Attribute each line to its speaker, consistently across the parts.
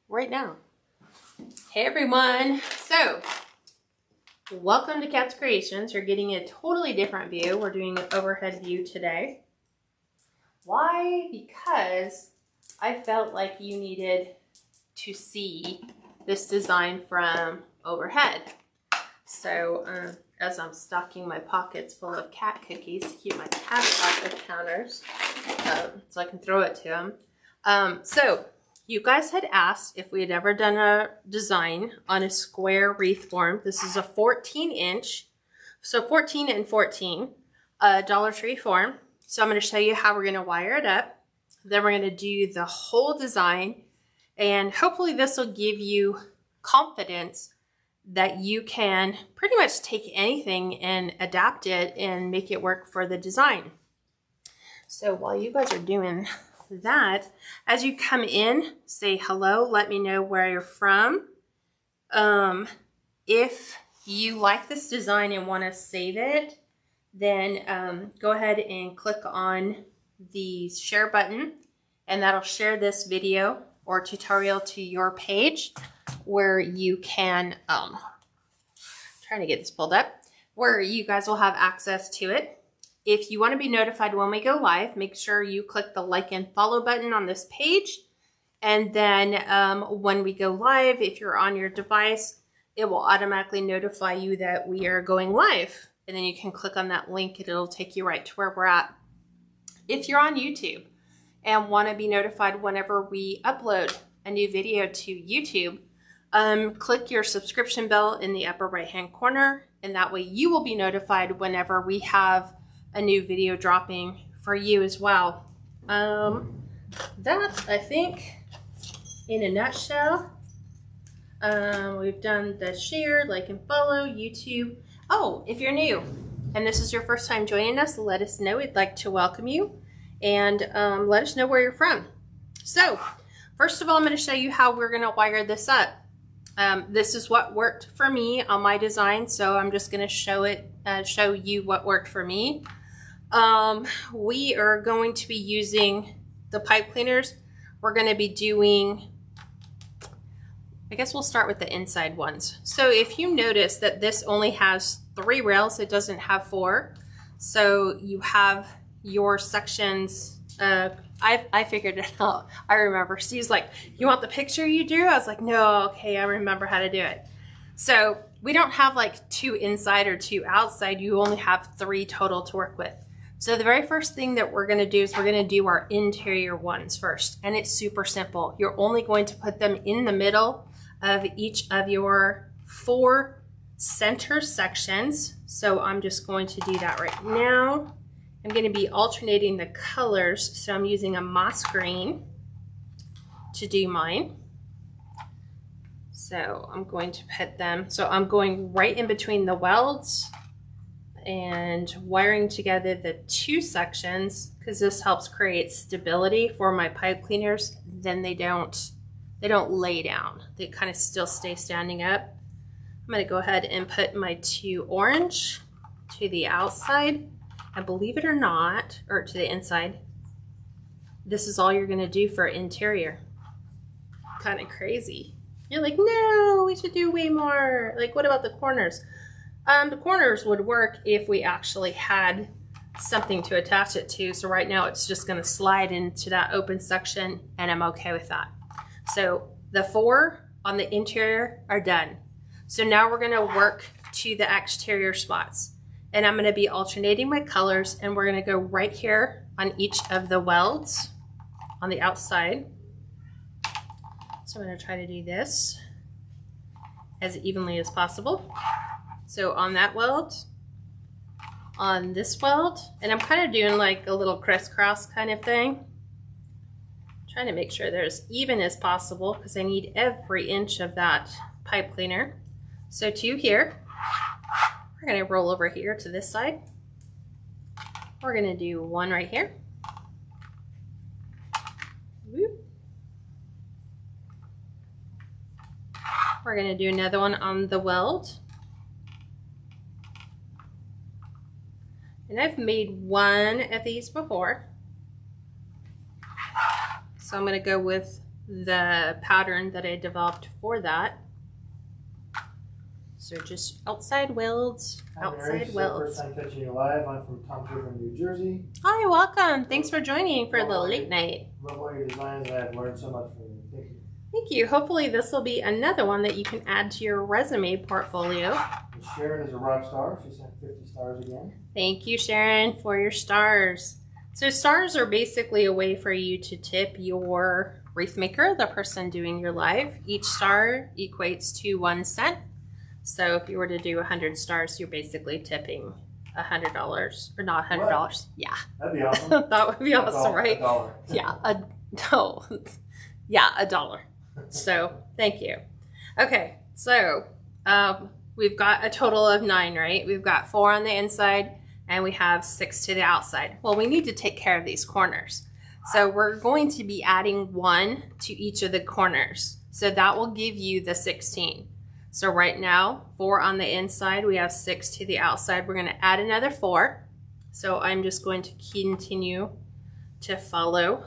Speaker 1: right now. Hey everyone, so welcome to Kat's Creations. You're getting a totally different view. We're doing an overhead view today. Why? Because I felt like you needed to see this design from overhead. So as I'm stocking my pockets full of cat cookies to keep my cats off the counters, so I can throw it to them. So you guys had asked if we had ever done a design on a square wreath form. This is a 14-inch, so 14 and 14 Dollar Tree form. So I'm going to show you how we're going to wire it up. Then we're going to do the whole design, and hopefully this will give you confidence that you can pretty much take anything and adapt it and make it work for the design. So while you guys are doing that, as you come in, say hello, let me know where you're from. If you like this design and want to save it, then go ahead and click on the share button, and that'll share this video or tutorial to your page where you can, trying to get this pulled up, where you guys will have access to it. If you want to be notified when we go live, make sure you click the like and follow button on this page. And then when we go live, if you're on your device, it will automatically notify you that we are going live. And then you can click on that link and it'll take you right to where we're at. If you're on YouTube and want to be notified whenever we upload a new video to YouTube, click your subscription bell in the upper right hand corner, and that way you will be notified whenever we have a new video dropping for you as well. That, I think, in a nutshell. We've done the share, like and follow, YouTube. Oh, if you're new and this is your first time joining us, let us know. We'd like to welcome you, and let us know where you're from. So first of all, I'm going to show you how we're going to wire this up. This is what worked for me on my design, so I'm just going to show you what worked for me. We are going to be using the pipe cleaners. We're going to be doing, I guess we'll start with the inside ones. So if you notice that this only has 3 rails, it doesn't have 4. So you have your sections, I figured it out. I remember Steve's like, you want the picture you drew? I was like, no, okay, I remember how to do it. So we don't have like 2 inside or 2 outside. You only have 3 total to work with. So the very first thing that we're going to do is we're going to do our interior ones first. And it's super simple. You're only going to put them in the middle of each of your 4 center sections. So I'm just going to do that right now. I'm going to be alternating the colors. So I'm using a moss green to do mine. So I'm going to put them, so I'm going right in between the welds and wiring together the 2 sections, because this helps create stability for my pipe cleaners. Then they don't lay down. They kind of still stay standing up. I'm going to go ahead and put my 2 orange to the outside. And believe it or not, or to the inside, this is all you're going to do for interior. Kind of crazy. You're like, no, we should do way more. Like, what about the corners? The corners would work if we actually had something to attach it to. So right now it's just going to slide into that open section, and I'm okay with that. So the 4 on the interior are done. So now we're going to work to the exterior spots. And I'm going to be alternating my colors, and we're going to go right here on each of the welds on the outside. So I'm going to try to do this as evenly as possible. So on that weld, on this weld, and I'm kind of doing like a little crisscross kind of thing. Trying to make sure they're as even as possible because I need every inch of that pipe cleaner. So 2 here. We're going to roll over here to this side. We're going to do 1 right here. Whoop. We're going to do another one on the weld. And I've made 1 of these before. So I'm going to go with the pattern that I developed for that. So just outside welds, outside welds.
Speaker 2: First time catching you live. I'm from Tom's River, New Jersey.
Speaker 1: Hi, welcome. Thanks for joining for the late night.
Speaker 2: Love all your designs, and I've learned so much from you. Thank you.
Speaker 1: Thank you. Hopefully this will be another one that you can add to your resume portfolio.
Speaker 2: And Sharon is a rock star. She sent 50 stars again.
Speaker 1: Thank you, Sharon, for your stars. So stars are basically a way for you to tip your wreath maker, the person doing your live. Each star equates to 1 cent. So if you were to do 100 stars, you're basically tipping $100, or not $100. What? Yeah.
Speaker 2: That'd be awesome.
Speaker 1: That would be awesome, right?
Speaker 2: $1.
Speaker 1: Yeah. $1. So thank you. Okay. So we've got a total of 9, right? We've got 4 on the inside and we have 6 to the outside. Well, we need to take care of these corners. So we're going to be adding 1 to each of the corners. So that will give you the 16. So right now, 4 on the inside, we have 6 to the outside. We're going to add another 4. So I'm just going to continue to follow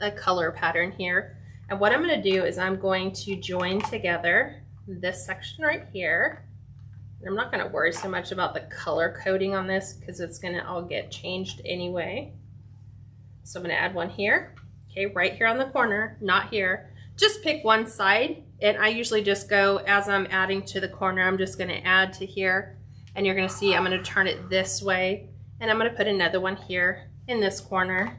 Speaker 1: a color pattern here. And what I'm going to do is I'm going to join together this section right here. And I'm not going to worry so much about the color coding on this because it's going to all get changed anyway. So I'm going to add 1 here. Okay, right here on the corner, not here. Just pick one side. And I usually just go, as I'm adding to the corner, I'm just going to add to here. And you're going to see I'm going to turn it this way. And I'm going to put another one here in this corner,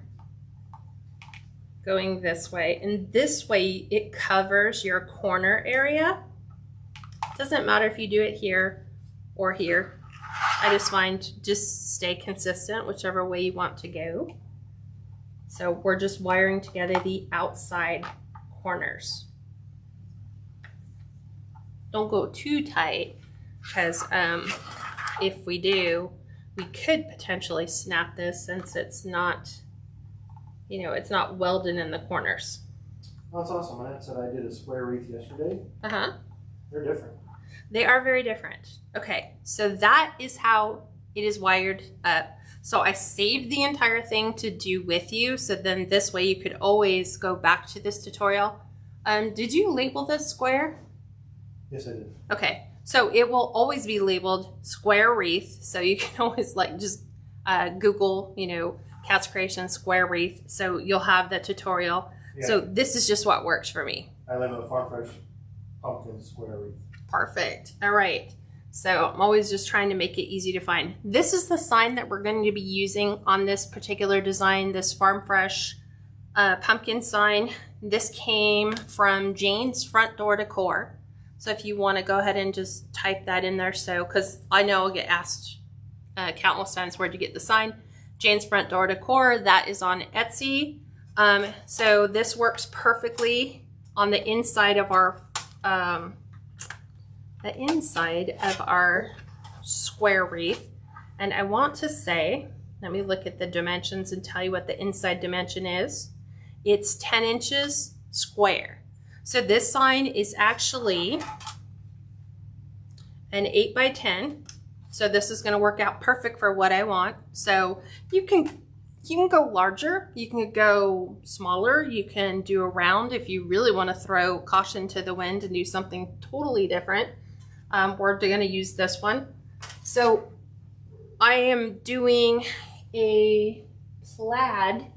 Speaker 1: going this way. And this way it covers your corner area. Doesn't matter if you do it here or here. I just find just stay consistent whichever way you want to go. So we're just wiring together the outside corners. Don't go too tight because if we do, we could potentially snap this since it's not, you know, it's not welded in the corners.
Speaker 2: Oh, that's awesome. I said I did a square wreath yesterday.
Speaker 1: Uh-huh.
Speaker 2: They're different.
Speaker 1: They are very different. Okay, so that is how it is wired up. So I saved the entire thing to do with you. So then this way you could always go back to this tutorial. Did you label this square?
Speaker 2: Yes, I did.
Speaker 1: Okay, so it will always be labeled square wreath. So you can always like just Google, you know, Cat's Creation square wreath. So you'll have the tutorial. Yeah. So this is just what works for me.
Speaker 2: I live in a farm fresh pumpkin square wreath.
Speaker 1: Perfect. All right. So I'm always just trying to make it easy to find. This is the sign that we're going to be using on this particular design, this Farm Fresh pumpkin sign. This came from Jane's Front Door Decor. So if you want to go ahead and just type that in there, so because I know I'll get asked countless times where'd you get the sign. Jane's Front Door Decor, that is on Etsy. So this works perfectly on the inside of our square wreath. And I want to say, let me look at the dimensions and tell you what the inside dimension is. It's 10 inches square. So this sign is actually an 8 by 10. So this is going to work out perfect for what I want. So you can go larger, you can go smaller, you can do a round if you really want to throw caution to the wind and do something totally different. We're going to use this one. So I am doing a plaid.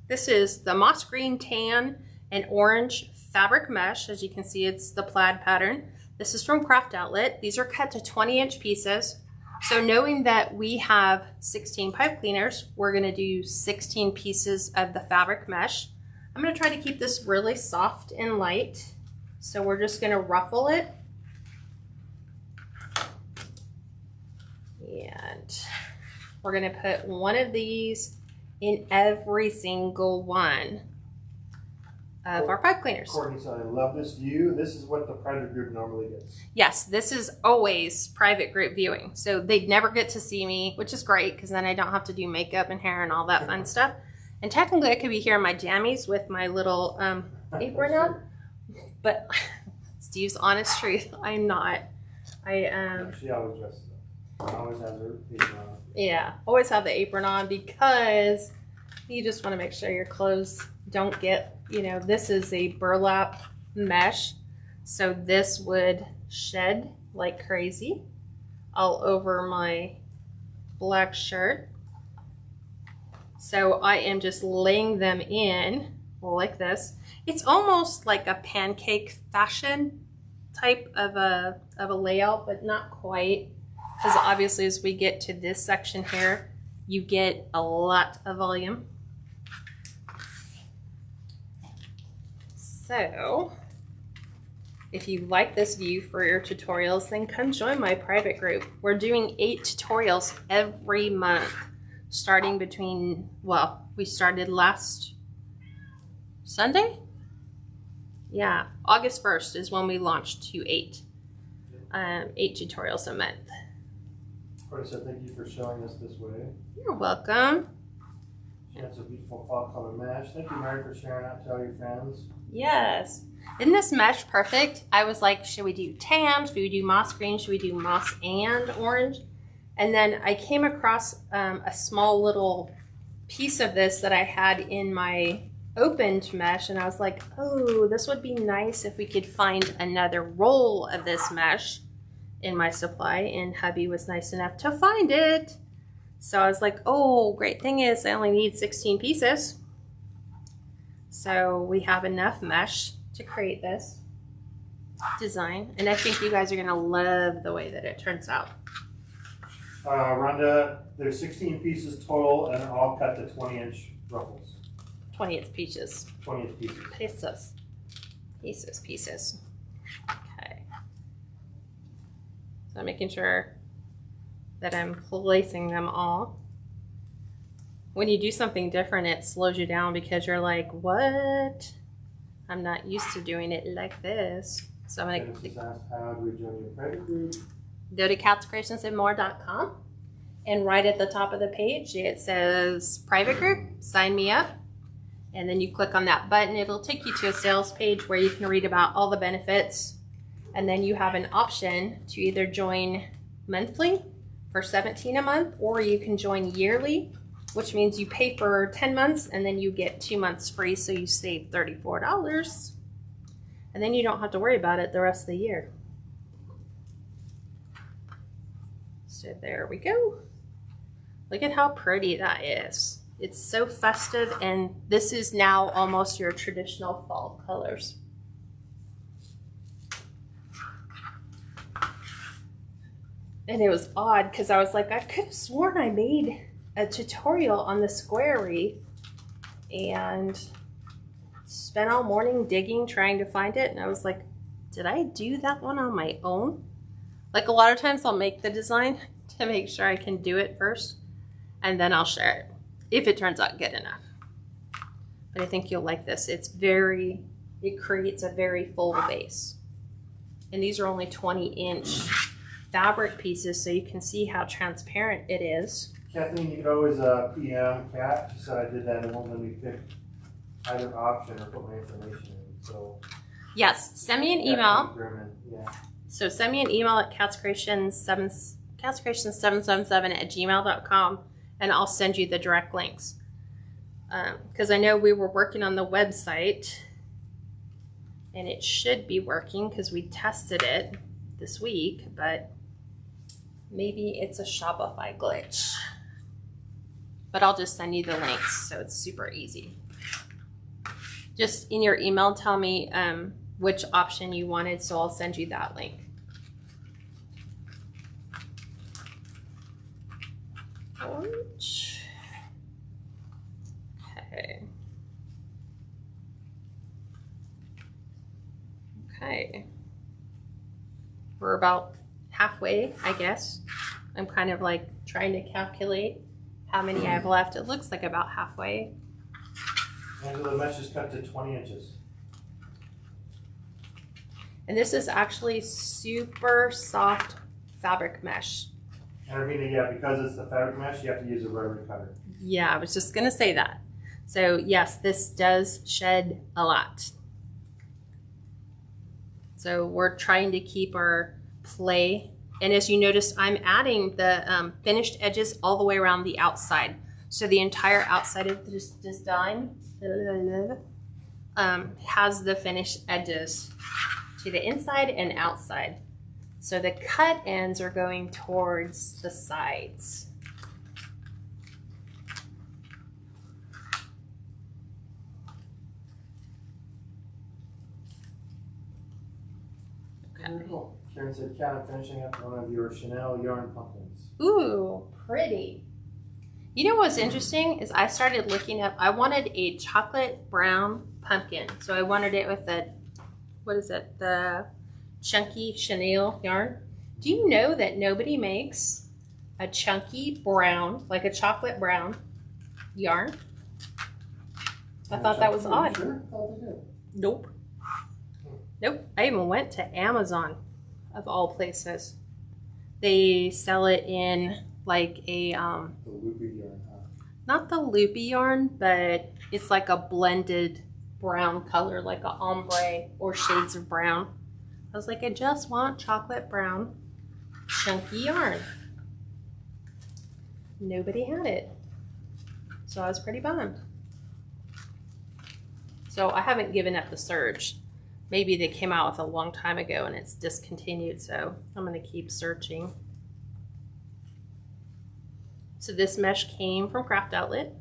Speaker 1: This is the moss green, tan, and orange fabric mesh. As you can see, it's the plaid pattern. This is from Craft Outlet. These are cut to 20-inch pieces. So knowing that we have 16 pipe cleaners, we're going to do 16 pieces of the fabric mesh. I'm going to try to keep this really soft and light. So we're just going to ruffle it. And we're going to put one of these in every single one of our pipe cleaners.
Speaker 2: Courtney said, I love this view. This is what the private group normally gets.
Speaker 1: Yes, this is always private group viewing. So they'd never get to see me, which is great because then I don't have to do makeup and hair and all that fun stuff. And technically I could be here in my jammies with my little apron on. But Steve's honest truth, I'm not.
Speaker 2: She always dresses up. Always has her apron on.
Speaker 1: Yeah, always have the apron on because you just want to make sure your clothes don't get you know, this is a burlap mesh, so this would shed like crazy all over my black shirt. So I am just laying them in like this. It's almost like a pancake fashion type of a layout, but not quite, because obviously as we get to this section here, you get a lot of volume. So if you like this view for your tutorials, then come join my private group. We're doing 8 tutorials every month, starting between, well, we started last Sunday? Yeah, August 1st is when we launched to 8 tutorials a month.
Speaker 2: Carissa, thank you for showing us this way.
Speaker 1: You're welcome.
Speaker 2: That's a beautiful fall color mesh. Thank you, Mary, for sharing out to all your friends.
Speaker 1: Yes. Isn't this mesh perfect? I was like, should we do tan? Should we do moss green? Should we do moss and orange? And then I came across a small little piece of this that I had in my opened mesh, and I was like, oh, this would be nice if we could find another roll of this mesh in my supply, and hubby was nice enough to find it. So I was like, oh, great thing is I only need 16 pieces. So we have enough mesh to create this design, and I think you guys are gonna love the way that it turns out.
Speaker 2: Rhonda, there's 16 pieces total, and they're all cut to 20-inch ruffles.
Speaker 1: 20th pieces.
Speaker 2: 20th pieces.
Speaker 1: Pieces. Okay. So I'm making sure that I'm placing them all. When you do something different, it slows you down because you're like, what? I'm not used to doing it like this. So I'm going
Speaker 2: to ask, how do we join your private group?
Speaker 1: Go to KatsCreationsNMore.com, and right at the top of the page it says private group, sign me up, and then you click on that button. It'll take you to a sales page where you can read about all the benefits, and then you have an option to either join monthly for $17 a month, or you can join yearly, which means you pay for 10 months and then you get 2 months free, so you save $34, and then you don't have to worry about it the rest of the year. So there we go. Look at how pretty that is. It's so festive, and this is now almost your traditional fall colors. And it was odd because I was like, I could have sworn I made a tutorial on the square wreath and spent all morning digging trying to find it, and I was like, did I do that one on my own? Like, a lot of times I'll make the design to make sure I can do it first, and then I'll share it if it turns out good enough. But I think you'll like this. It creates a very full base. And these are only 20-inch fabric pieces, so you can see how transparent it is.
Speaker 2: Kathleen, you could always PM Kat. She said I did that and won't let me pick either option or put my information in. So
Speaker 1: yes, send me an email.
Speaker 2: Yeah.
Speaker 1: So send me an email at KatsCreations777@gmail.com, and I'll send you the direct links. Because I know we were working on the website, and it should be working because we tested it this week, but maybe it's a Shopify glitch. But I'll just send you the links, so it's super easy. Just in your email, tell me which option you wanted, so I'll send you that link. Okay. Okay. We're about halfway, I guess. I'm kind of like trying to calculate how many I have left. It looks like about halfway.
Speaker 2: Angela, the mesh is cut to 20 inches.
Speaker 1: And this is actually super soft fabric mesh.
Speaker 2: And Arvina, yeah, because it's the fabric mesh, you have to use a rotary cutter.
Speaker 1: Yeah, I was just gonna say that. So yes, this does shed a lot. So we're trying to keep our play. And as you notice, I'm adding the finished edges all the way around the outside. So the entire outside of this design has the finished edges to the inside and outside. So the cut ends are going towards the sides.
Speaker 2: Very cool. Karen said, Kat, I'm finishing up one of your Chanel yarn pumpkins.
Speaker 1: Ooh, pretty. You know what's interesting is I started looking up, I wanted a chocolate brown pumpkin. So I wanted it with the, what is it, the chunky Chanel yarn. Do you know that nobody makes a chunky brown, like a chocolate brown yarn? I thought that was odd.
Speaker 2: Sure? Oh, they did.
Speaker 1: Nope. Nope. I even went to Amazon, of all places. They sell it in like a
Speaker 2: The loopy yarn, huh?
Speaker 1: not the loopy yarn, but it's like a blended brown color, like a ombre or shades of brown. I was like, I just want chocolate brown chunky yarn. Nobody had it. So I was pretty bummed. So I haven't given up the search. Maybe they came out with a long time ago and it's discontinued, so I'm gonna keep searching. So this mesh came from Craft Outlet.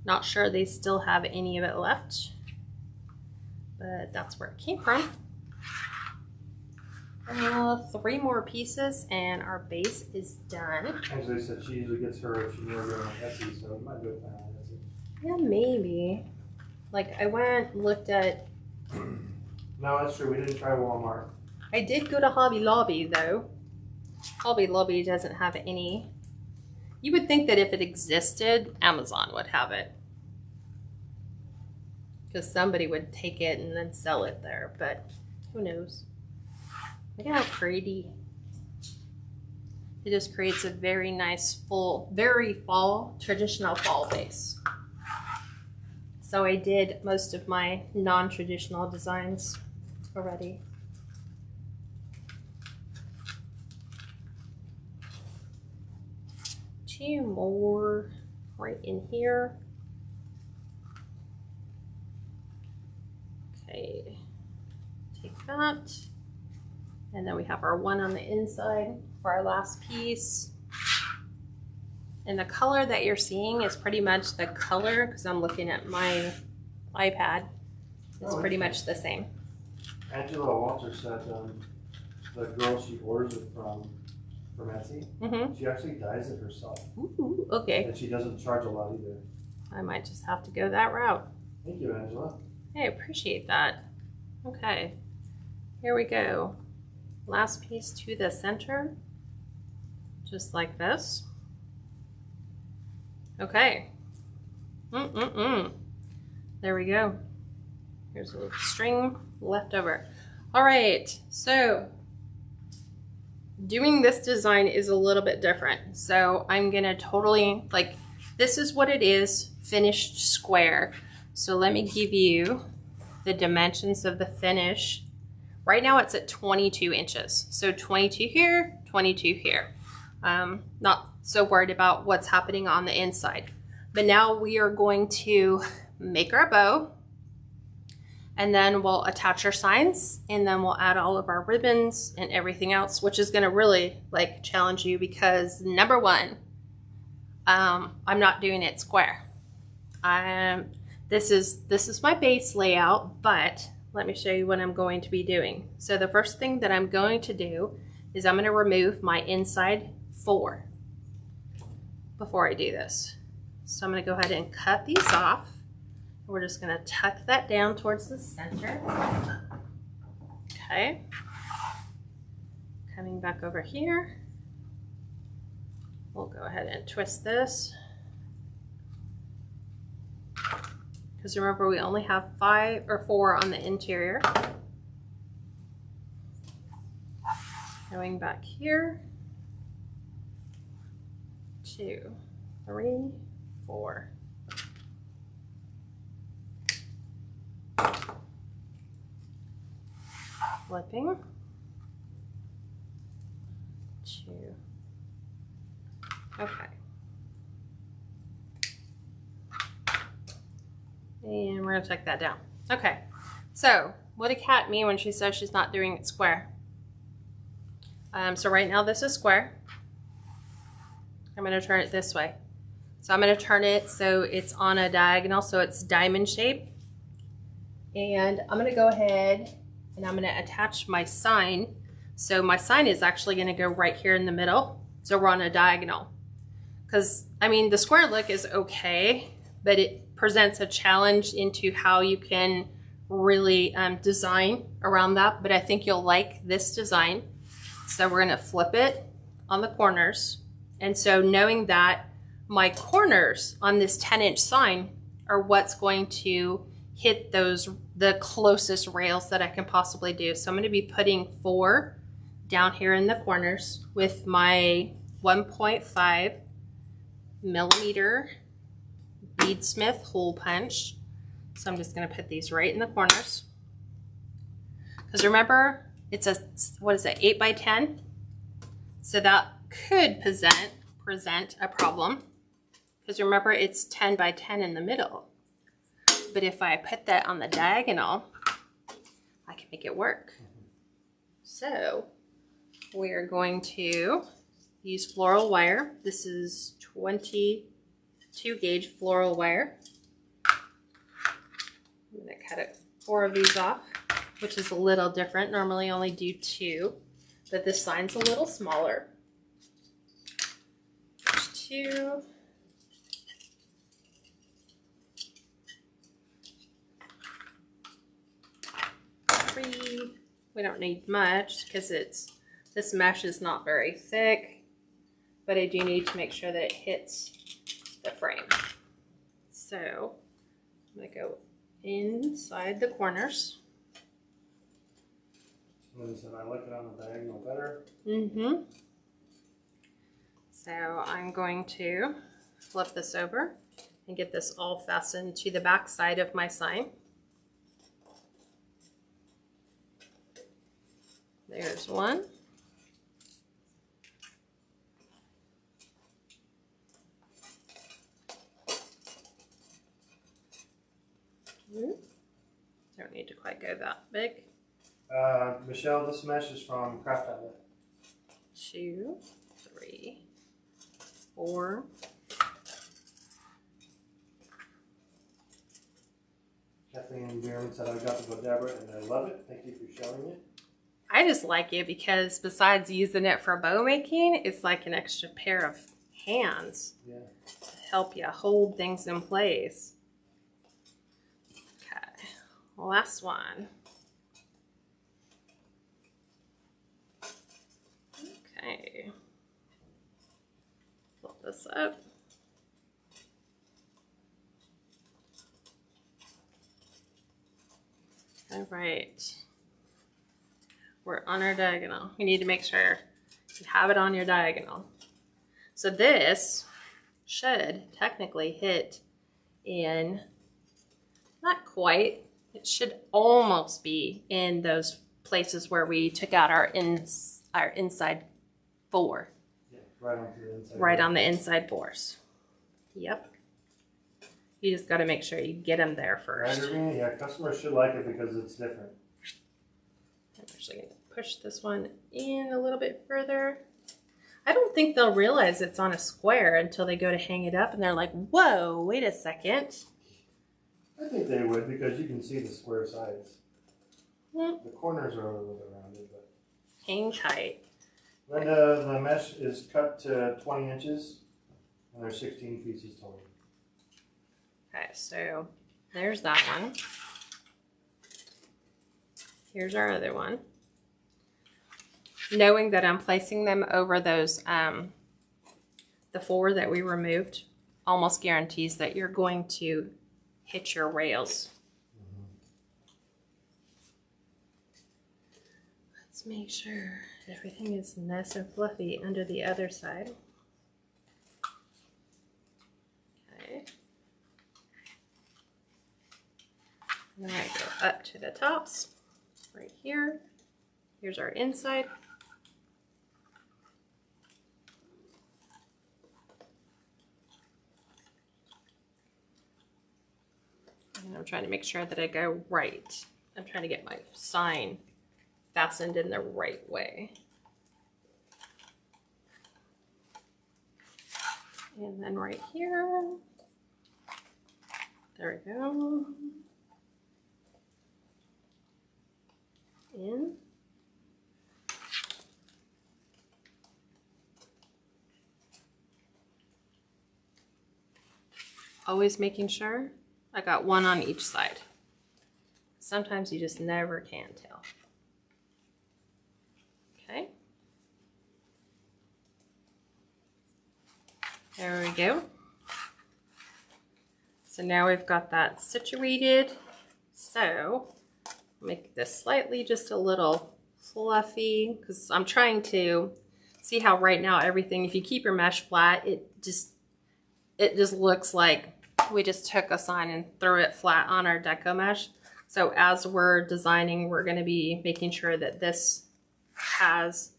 Speaker 1: Not sure they still have any of it left, but that's where it came from. 3 more pieces and our base is done.
Speaker 2: Angela said she usually gets her Chanel yarn on Etsy, so it might do it fine on Etsy.
Speaker 1: Yeah, maybe. Like I went and looked at,
Speaker 2: No, that's true. We didn't try Walmart.
Speaker 1: I did go to Hobby Lobby though. Hobby Lobby doesn't have any. You would think that if it existed, Amazon would have it. Because somebody would take it and then sell it there, but who knows? Look at how pretty. It just creates a very nice, full, very fall, traditional fall base. So I did most of my non-traditional designs already. Two more right in here. Okay, take that. And then we have our one on the inside for our last piece. And the color that you're seeing is pretty much the color, because I'm looking at my iPad. It's pretty much the same.
Speaker 2: Angela Walter said the girl she orders it from Etsy, she actually dyes it herself.
Speaker 1: Ooh, okay.
Speaker 2: And she doesn't charge a lot either.
Speaker 1: I might just have to go that route.
Speaker 2: Thank you, Angela.
Speaker 1: Hey, I appreciate that. Okay, here we go. Last piece to the center, just like this. Okay. There we go. Here's a little string left over. All right, so doing this design is a little bit different. So I'm gonna totally, like, this is what it is, finished square. So let me give you the dimensions of the finish. Right now it's at 22 inches. So 22 here, 22 here. Not so worried about what's happening on the inside. But now we are going to make our bow, and then we'll attach our signs, and then we'll add all of our ribbons and everything else, which is gonna really like challenge you because number one, I'm not doing it square. This is my base layout, but let me show you what I'm going to be doing. So the first thing that I'm going to do is I'm going to remove my inside 4 before I do this. So I'm going to go ahead and cut these off. We're just going to tuck that down towards the center. Okay. Coming back over here. We'll go ahead and twist this. Because remember, we only have 5 or 4 on the interior. Going back here. 2, 3, 4. Flipping. 2. Okay. And we're gonna take that down. Okay, so what did Kat mean when she says she's not doing it square? So right now this is square. I'm going to turn it this way. So I'm going to turn it so it's on a diagonal, so it's diamond shape. And I'm going to go ahead and I'm going to attach my sign. So my sign is actually going to go right here in the middle. So we're on a diagonal. Because, I mean, the square look is okay, but it presents a challenge into how you can really design around that. But I think you'll like this design. So we're going to flip it on the corners. And so knowing that my corners on this 10-inch sign are what's going to hit the closest rails that I can possibly do. So I'm going to be putting 4 down here in the corners with my 1.5 millimeter beadsmith hole punch. So I'm just going to put these right in the corners. Because remember, it's a, what is it, 8 by 10? So that could present a problem. Because remember, it's 10 by 10 in the middle. But if I put that on the diagonal, I can make it work. So we are going to use floral wire. This is 22 gauge floral wire. I'm going to cut 4 of these off, which is a little different. Normally only do 2, but this sign's a little smaller. 2. 3. We don't need much because this mesh is not very thick, but I do need to make sure that it hits the frame. So I'm going to go inside the corners.
Speaker 2: Listen, I like it on the diagonal better.
Speaker 1: Mm-hmm. So I'm going to flip this over and get this all fastened to the back side of my sign. There's one. Don't need to quite go that big.
Speaker 2: Michelle, this mesh is from Craft Outlet.
Speaker 1: 2, 3, 4.
Speaker 2: Kathleen Bierman said I got the Godabra and I love it. Thank you for showing it.
Speaker 1: I just like it because besides using it for bow making, it's like an extra pair of hands to help you hold things in place. Okay, last one. Okay, flip this up. All right. We're on our diagonal. You need to make sure you have it on your diagonal. So this should technically hit in, not quite, it should almost be in those places where we took out our inside 4.
Speaker 2: Yeah, right onto the inside.
Speaker 1: Right on the inside 4s. Yep. You just got to make sure you get them there first.
Speaker 2: Right, yeah, customers should like it because it's different.
Speaker 1: I'm actually going to push this one in a little bit further. I don't think they'll realize it's on a square until they go to hang it up and they're like, whoa, wait a second.
Speaker 2: I think they would because you can see the square sides. The corners are a little bit rounded, but
Speaker 1: hang tight.
Speaker 2: Linda, the mesh is cut to 20 inches and there's 16 pieces total.
Speaker 1: Okay, so there's that one. Here's our other one. Knowing that I'm placing them over those, the 4 that we removed, almost guarantees that you're going to hit your rails. Let's make sure everything is nice and fluffy under the other side. Okay. And then I go up to the tops, right here. Here's our inside. And I'm trying to make sure that I go right. I'm trying to get my sign fastened in the right way. And then right here. There we go. In. Always making sure I got one on each side. Sometimes you just never can tell. Okay. There we go. So now we've got that situated. So make this slightly just a little fluffy because I'm trying to see how right now everything, if you keep your mesh flat, it just looks like we just took a sign and threw it flat on our deco mesh. So as we're designing, we're going to be making sure that this has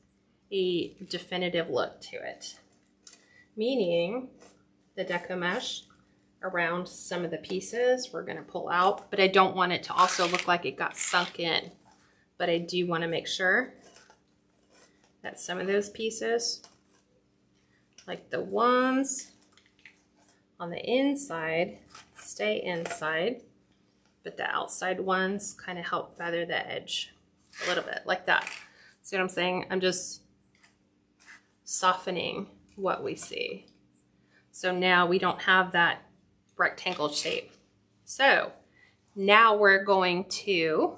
Speaker 1: a definitive look to it. Meaning the deco mesh around some of the pieces we're going to pull out, but I don't want it to also look like it got sunk in. But I do want to make sure that some of those pieces, like the ones on the inside, stay inside, but the outside ones kind of help feather the edge a little bit, like that. See what I'm saying? I'm just softening what we see. So now we don't have that rectangle shape. So now we're going to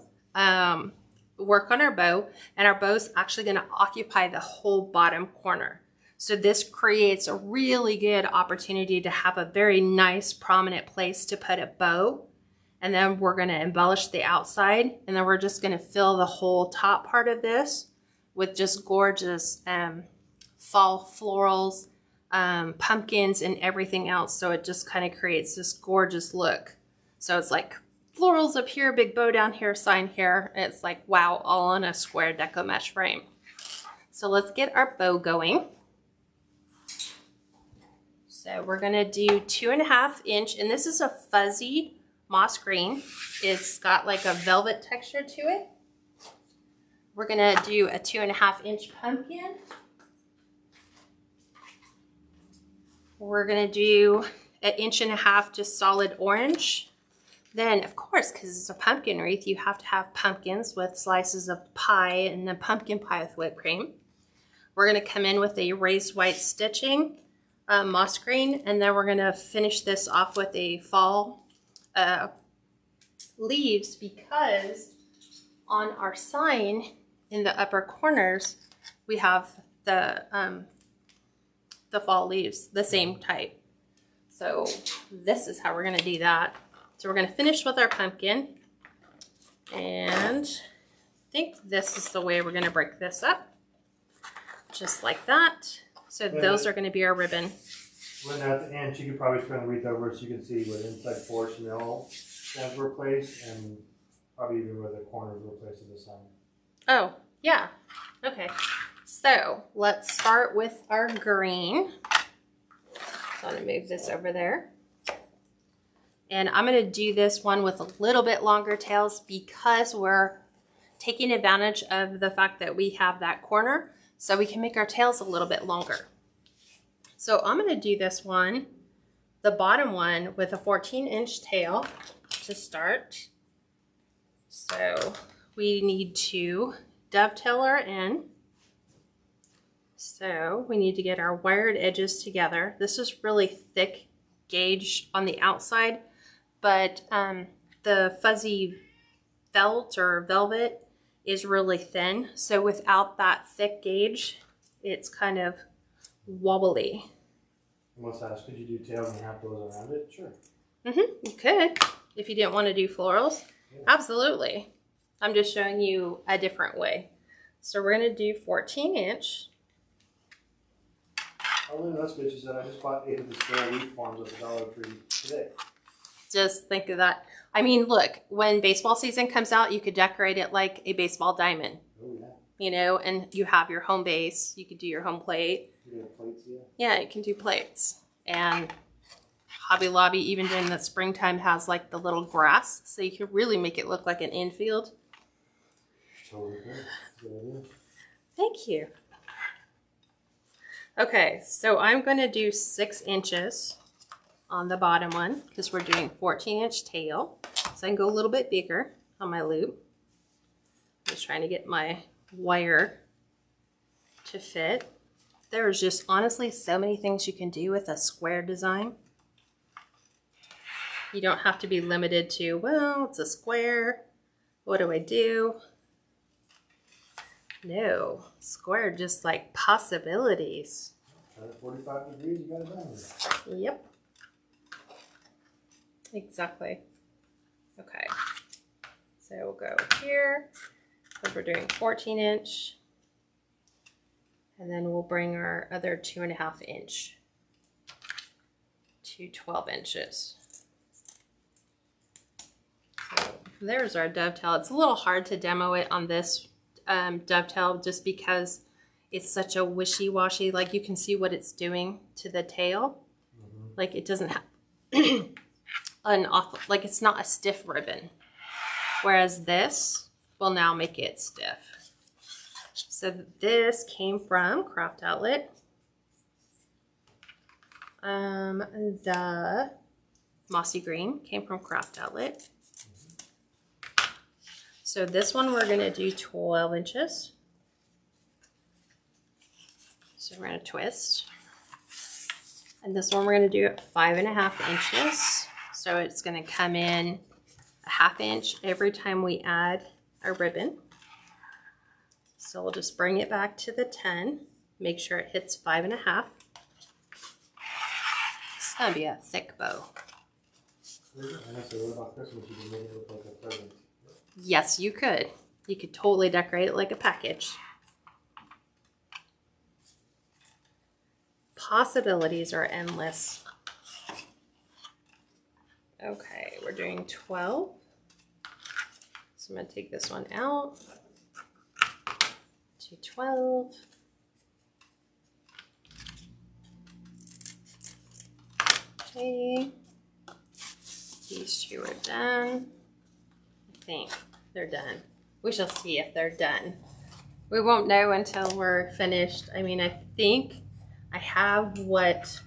Speaker 1: work on our bow, and our bow's actually going to occupy the whole bottom corner. So this creates a really good opportunity to have a very nice prominent place to put a bow. And then we're going to embellish the outside, and then we're just going to fill the whole top part of this with just gorgeous fall florals, pumpkins, and everything else. So it just kind of creates this gorgeous look. So it's like florals up here, big bow down here, sign here. It's like, wow, all on a square deco mesh frame. So let's get our bow going. So we're gonna do 2.5 inch, and this is a fuzzy moss green. It's got like a velvet texture to it. We're gonna do a 2.5 inch pumpkin. We're gonna do 1.5 inches just solid orange. Then, of course, because it's a pumpkin wreath, you have to have pumpkins with slices of pie and then pumpkin pie with whipped cream. We're gonna come in with a raised white stitching, moss green, and then we're gonna finish this off with a fall leaves, because on our sign in the upper corners, we have the fall leaves, the same type. So this is how we're gonna do that. So we're gonna finish with our pumpkin, and I think this is the way we're gonna break this up. Just like that. So those are gonna be our ribbon.
Speaker 2: When at the end, you could probably turn the wreath over so you can see where the inside portion they all stands were placed, and probably even where the corners were placed of the sign.
Speaker 1: Oh, yeah. Okay. So let's start with our green. So I'm gonna move this over there. And I'm gonna do this one with a little bit longer tails because we're taking advantage of the fact that we have that corner, so we can make our tails a little bit longer. So I'm gonna do this one, the bottom one, with a 14-inch tail to start. So we need to dovetail her in. So we need to get our wired edges together. This is really thick gauge on the outside, but the fuzzy felt or velvet is really thin. So without that thick gauge, it's kind of wobbly.
Speaker 2: I must ask, could you do tails and half those around it? Sure.
Speaker 1: You could, if you didn't want to do florals. Yeah. Absolutely. I'm just showing you a different way. So we're going to do 14-inch.
Speaker 2: Oh, look, that's good. She said I just bought 8 of the Floral leaf forms at the Dollar Tree today.
Speaker 1: Just think of that. I mean, look, when baseball season comes out, you could decorate it like a baseball diamond.
Speaker 2: Oh, yeah.
Speaker 1: You know, and you have your home base. You could do your home plate.
Speaker 2: You have plates, yeah?
Speaker 1: Yeah, you can do plates. And Hobby Lobby, even during the springtime, has like the little grass, so you can really make it look like an infield.
Speaker 2: Totally good. Good idea.
Speaker 1: Thank you. Okay, so I'm going to do 6 inches on the bottom one because we're doing 14-inch tail. So I can go a little bit bigger on my loop. Just trying to get my wire to fit. There's just honestly so many things you can do with a square design. You don't have to be limited to, well, it's a square. What do I do? No, square just like possibilities.
Speaker 2: 45 degrees, you got it done.
Speaker 1: Yep. Exactly. Okay. So we'll go here because we're doing 14-inch. And then we'll bring our other 2.5 inch to 12 inches. So there's our dovetail. It's a little hard to demo it on this dovetail just because it's such a wishy-washy, like you can see what it's doing to the tail. Like it doesn't have an awful, like it's not a stiff ribbon. Whereas this will now make it stiff. So this came from Craft Outlet. The mossy green came from Craft Outlet. So this one we're going to do 12 inches. So we're going to twist. And this one we're going to do at 5.5 inches. So it's going to come in a 1/2 inch every time we add a ribbon. So we'll just bring it back to the 10. Make sure it hits 5.5. It's going to be a thick bow.
Speaker 2: I know, so what about Christmas? You can make it look like a present.
Speaker 1: Yes, you could. You could totally decorate it like a package. Possibilities are endless. Okay, we're doing 12. So I'm going to take this one out. To 12. Okay. These two are done. I think they're done. We shall see if they're done. We won't know until we're finished. I mean, I think I have what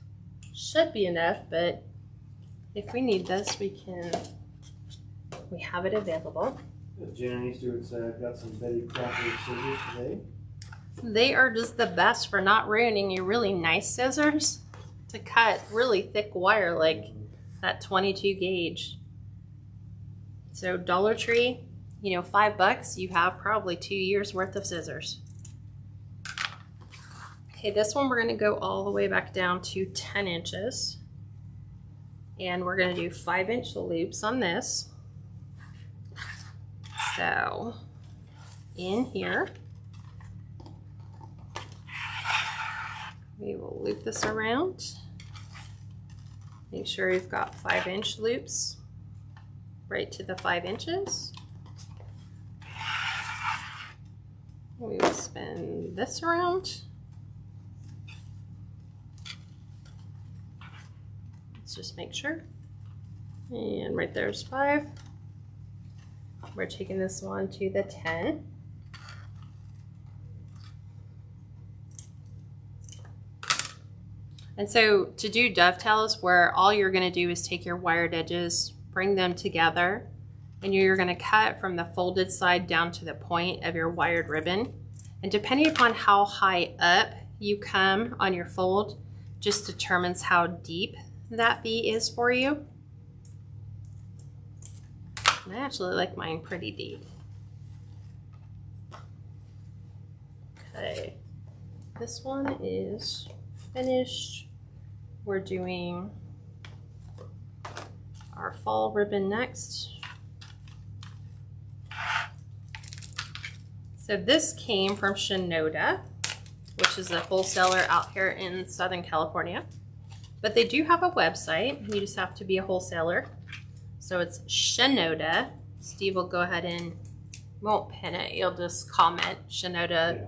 Speaker 1: should be enough, but if we need this, we have it available.
Speaker 2: Jen and Stewart's got some Betty Crocker scissors today.
Speaker 1: They are just the best for not ruining your really nice scissors to cut really thick wire like that 22 gauge. So Dollar Tree, you know, $5, you have probably 2 years worth of scissors. Okay, this one we're going to go all the way back down to 10 inches. And we're going to do 5-inch loops on this. So in here, we will loop this around. Make sure you've got 5-inch loops right to the 5 inches. We will spin this around. Let's just make sure. And right there's 5. We're taking this one to the 10. And so to do dovetails, where all you're going to do is take your wired edges, bring them together, and you're going to cut from the folded side down to the point of your wired ribbon. And depending upon how high up you come on your fold, just determines how deep that V is for you. I actually like mine pretty deep. Okay, this one is finished. We're doing our fall ribbon next. So this came from Shinoda, which is a wholesaler out here in Southern California. But they do have a website. You just have to be a wholesaler. So it's Shinoda. Steve will go ahead and won't pin it. You'll just comment Shinoda.
Speaker 2: Yeah.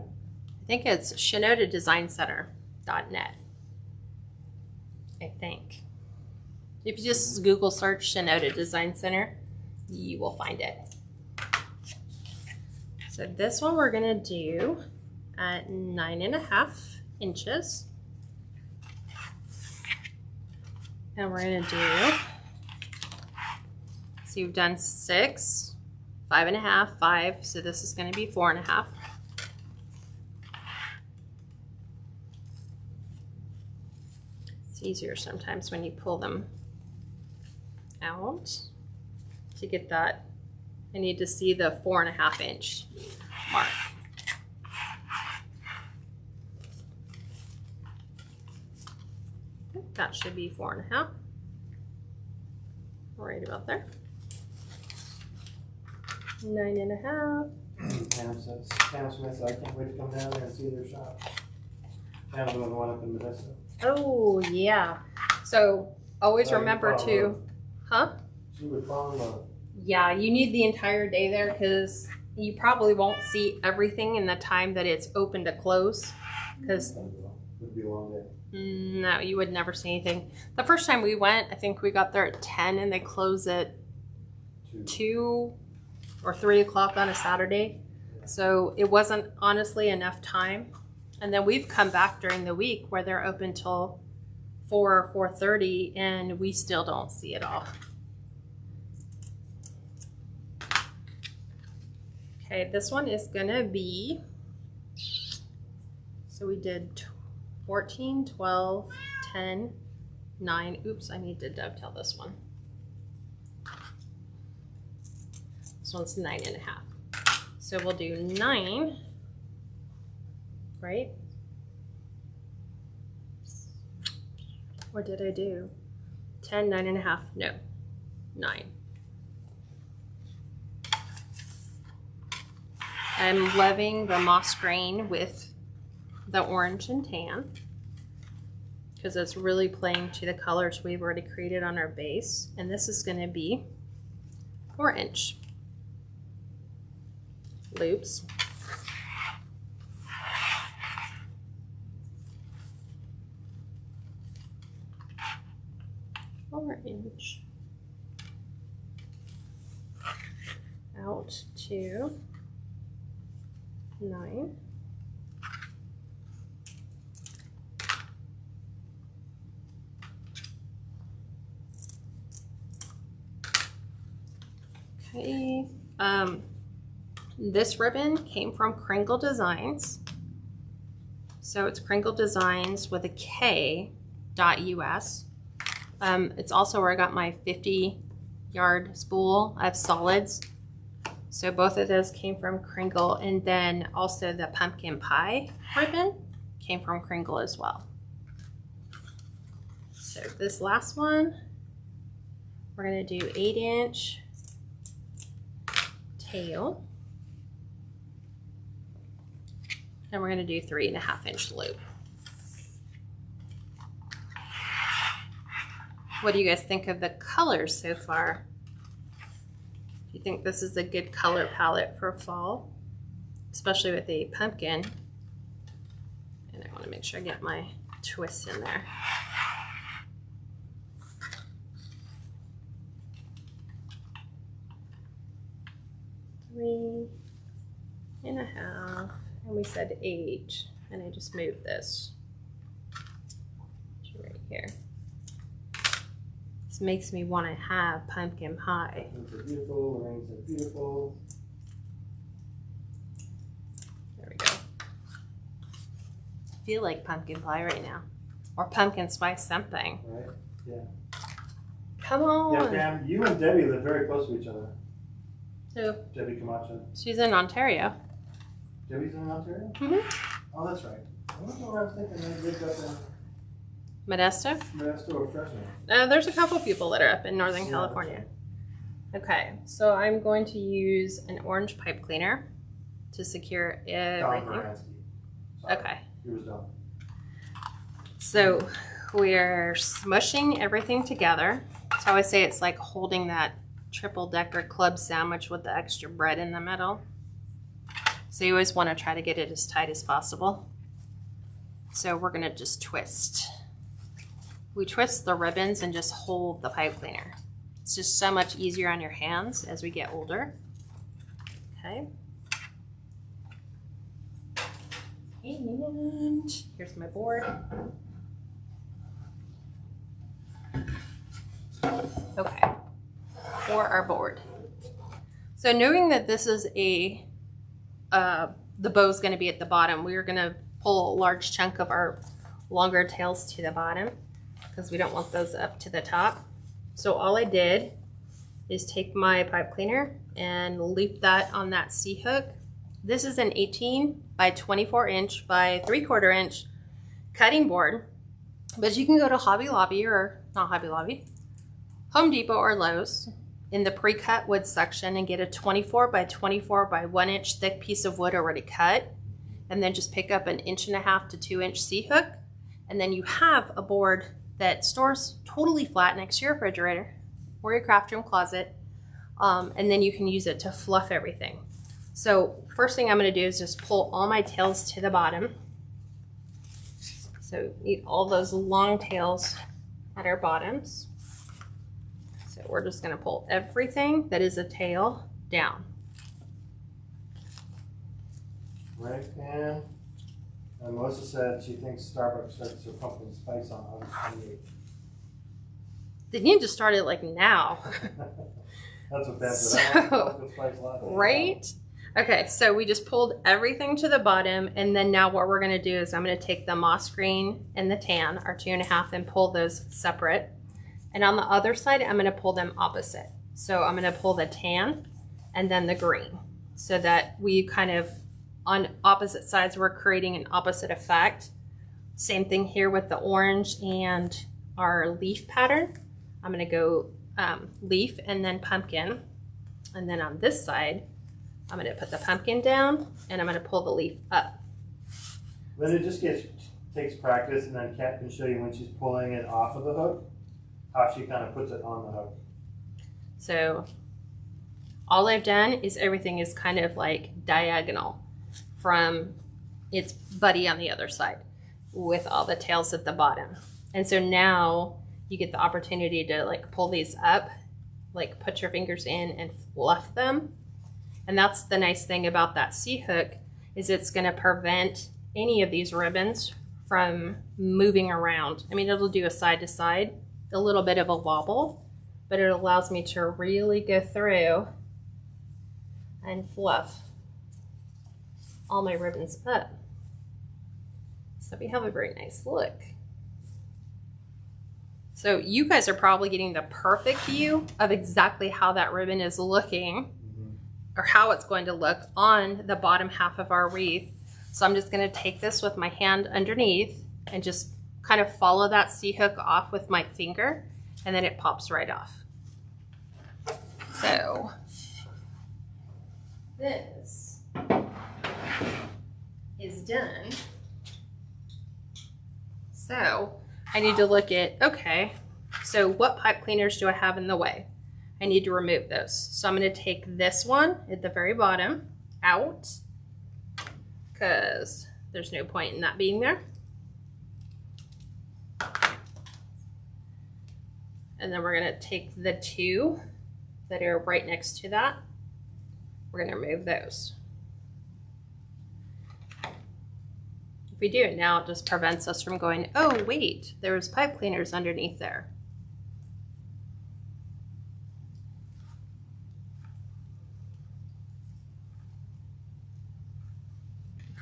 Speaker 1: I think it's ShinodaDesignCenter.net. I think. If you just Google search Shinoda Design Center, you will find it. So this one we're gonna do at 9.5 inches. And we're gonna do, so you've done 6, 5.5, 5, so this is gonna be 4.5. It's easier sometimes when you pull them out to get that. I need to see the 4.5 inch mark. That should be 4.5. Right about there. 9.5.
Speaker 2: Pam Smith, I can't wait to come down there and see their shop. Pam's the one up in Modesto.
Speaker 1: Oh yeah. So always remember to, huh?
Speaker 2: She would fall in love.
Speaker 1: Yeah, you need the entire day there because you probably won't see everything in the time that it's open to close. Because
Speaker 2: It would be a long day.
Speaker 1: no, you would never see anything. The first time we went, I think we got there at 10 and they close at 2 or 3 o'clock on a Saturday. So it wasn't honestly enough time. And then we've come back during the week where they're open till 4 or 4:30 and we still don't see it all. Okay, this one is gonna be, so we did 14, 12, 10, 9. Oops, I need to dovetail this one. This one's 9.5. So we'll do 9, right? What did I do? 10, 9.5, no, 9. I'm loving the moss grain with the orange and tan because it's really playing to the colors we've already created on our base. And this is going to be 4-inch loops. Orange out to 9. Okay, this ribbon came from Kringle Designs. So it's Kringle Designs with a K.US. It's also where I got my 50-yard spool of solids. So both of those came from Kringle, and then also the pumpkin pie ribbon came from Kringle as well. So this last one, we're gonna do 8-inch tail, and we're gonna do 3.5-inch loop. What do you guys think of the colors so far? Do you think this is a good color palette for fall, especially with the pumpkin? And I want to make sure I get my twist in there. Three and a half, and we said 8, and I just moved this to right here. This makes me want to have pumpkin pie.
Speaker 2: These are beautiful, the rings are beautiful.
Speaker 1: There we go. I feel like pumpkin pie right now. Or pumpkin spice something.
Speaker 2: Right? Yeah.
Speaker 1: Come on.
Speaker 2: Yeah, Pam, you and Debbie live very close to each other.
Speaker 1: Who?
Speaker 2: Debbie Camacho.
Speaker 1: She's in Ontario.
Speaker 2: Debbie's in Ontario?
Speaker 1: Mm-hmm.
Speaker 2: Oh, that's right. I don't know where I was thinking they lived up in
Speaker 1: Modesto?
Speaker 2: Modesto or Fresno.
Speaker 1: There's a couple people that are up in Northern
Speaker 2: Yeah,
Speaker 1: California. Okay, so I'm going to use an orange pipe cleaner to secure
Speaker 2: Don
Speaker 1: everything.
Speaker 2: Baranski. Sorry.
Speaker 1: Okay.
Speaker 2: He was Don.
Speaker 1: So we're smushing everything together. So I always say it's like holding that triple decker club sandwich with the extra bread in the middle. So you always want to try to get it as tight as possible. So we're going to just twist. we twist the ribbons and just hold the pipe cleaner. It's just so much easier on your hands as we get older. Okay. And here's my board. Okay, for our board. So knowing that this is a, the bow's gonna be at the bottom, we are gonna pull a large chunk of our longer tails to the bottom because we don't want those up to the top. So all I did is take my pipe cleaner and loop that on that C-hook. This is an 18 by 24 inch by 3/4 inch cutting board, but you can go to Hobby Lobby, or not Hobby Lobby, Home Depot or Lowe's in the pre-cut wood section and get a 24 by 24 by 1 inch thick piece of wood already cut, and then just pick up an 1.5 to 2 inch C-hook, and then you have a board that stores totally flat next to your refrigerator or your craft room closet, and then you can use it to fluff everything. So first thing I'm going to do is just pull all my tails to the bottom. So need all those long tails at our bottoms. So we're just going to pull everything that is a tail down.
Speaker 2: Right, and Melissa said she thinks Starbucks starts their pumpkin spice on August 28th.
Speaker 1: They need to start it like now.
Speaker 2: That's what Ben said. Pumpkin spice latte.
Speaker 1: Right? Okay, so we just pulled everything to the bottom, and then now what we're gonna do is I'm gonna take the moss green and the tan, our 2.5, and pull those separate. And on the other side, I'm gonna pull them opposite. So I'm gonna pull the tan and then the green, so that we kind of, on opposite sides, we're creating an opposite effect. Same thing here with the orange and our leaf pattern. I'm gonna go leaf and then pumpkin. And then on this side, I'm going to put the pumpkin down and I'm going to pull the leaf up.
Speaker 2: Then it just takes practice, and then Kat can show you when she's pulling it off of the hook, how she kind of puts it on the hook.
Speaker 1: So all I've done is everything is kind of like diagonal from its buddy on the other side with all the tails at the bottom. And so now you get the opportunity to like pull these up, like put your fingers in and fluff them. And that's the nice thing about that C-hook, is it's going to prevent any of these ribbons from moving around. I mean, it'll do a side to side, a little bit of a wobble, but it allows me to really go through and fluff all my ribbons up. So we have a very nice look. So you guys are probably getting the perfect view of exactly how that ribbon is looking, or how it's going to look on the bottom half of our wreath. So I'm just gonna take this with my hand underneath and just kind of follow that C-hook off with my finger, and then it pops right off. So this is done. So I need to look at, okay, so what pipe cleaners do I have in the way? I need to remove those. So I'm going to take this one at the very bottom out, because there's no point in that being there. And then we're going to take the two that are right next to that. We're going to remove those. If we do it now, it just prevents us from going, oh wait, there's pipe cleaners underneath there.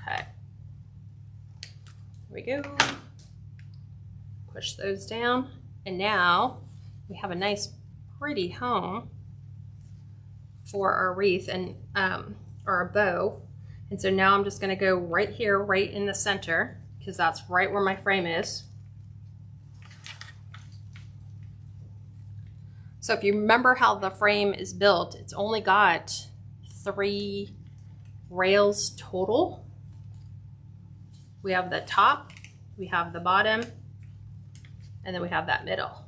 Speaker 1: Okay, there we go. Push those down, and now we have a nice pretty home for our wreath and our bow. And so now I'm just going to go right here, right in the center, because that's right where my frame is. So if you remember how the frame is built, it's only got 3 rails total. We have the top, we have the bottom, and then we have that middle.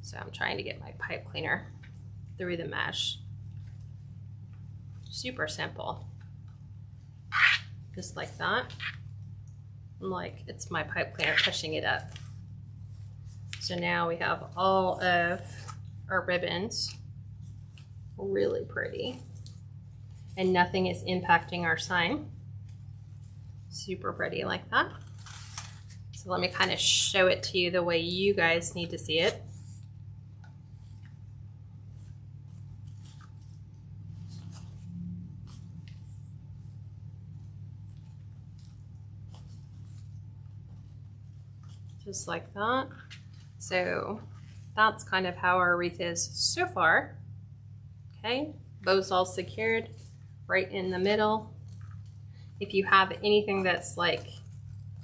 Speaker 1: So I'm trying to get my pipe cleaner through the mesh. Super simple. Just like that. I'm like, it's my pipe cleaner pushing it up. So now we have all of our ribbons really pretty and nothing is impacting our sign. Super pretty like that. So let me kind of show it to you the way you guys need to see it. Just like that. So that's kind of how our wreath is so far. Okay, bow's all secured right in the middle. If you have anything that's like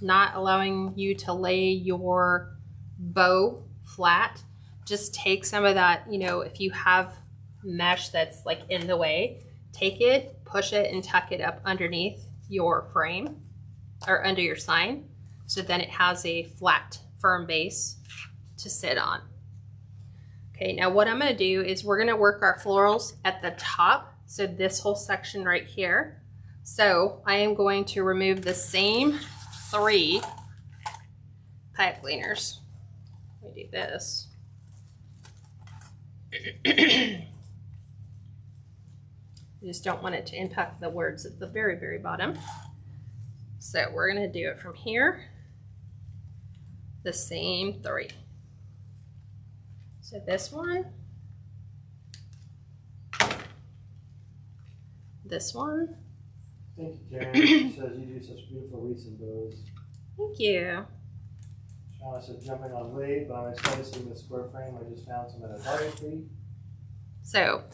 Speaker 1: not allowing you to lay your bow flat, just take some of that, you know, if you have mesh that's like in the way, take it, push it and tuck it up underneath your frame or under your sign. So then it has a flat, firm base to sit on. Okay, now what I'm gonna do is we're gonna work our florals at the top. So this whole section right here. So I am going to remove the same 3 pipe cleaners. Let me do this. I just don't want it to impact the words at the very, very bottom. So we're gonna do it from here. The same 3. So this one, this one.
Speaker 2: Thank you, Karen. She says you do such beautiful wreaths and bows.
Speaker 1: Thank you.
Speaker 2: Shauna said jumping on late, but I'm excited to see the square frame. I just found some at a Dollar Tree.
Speaker 1: So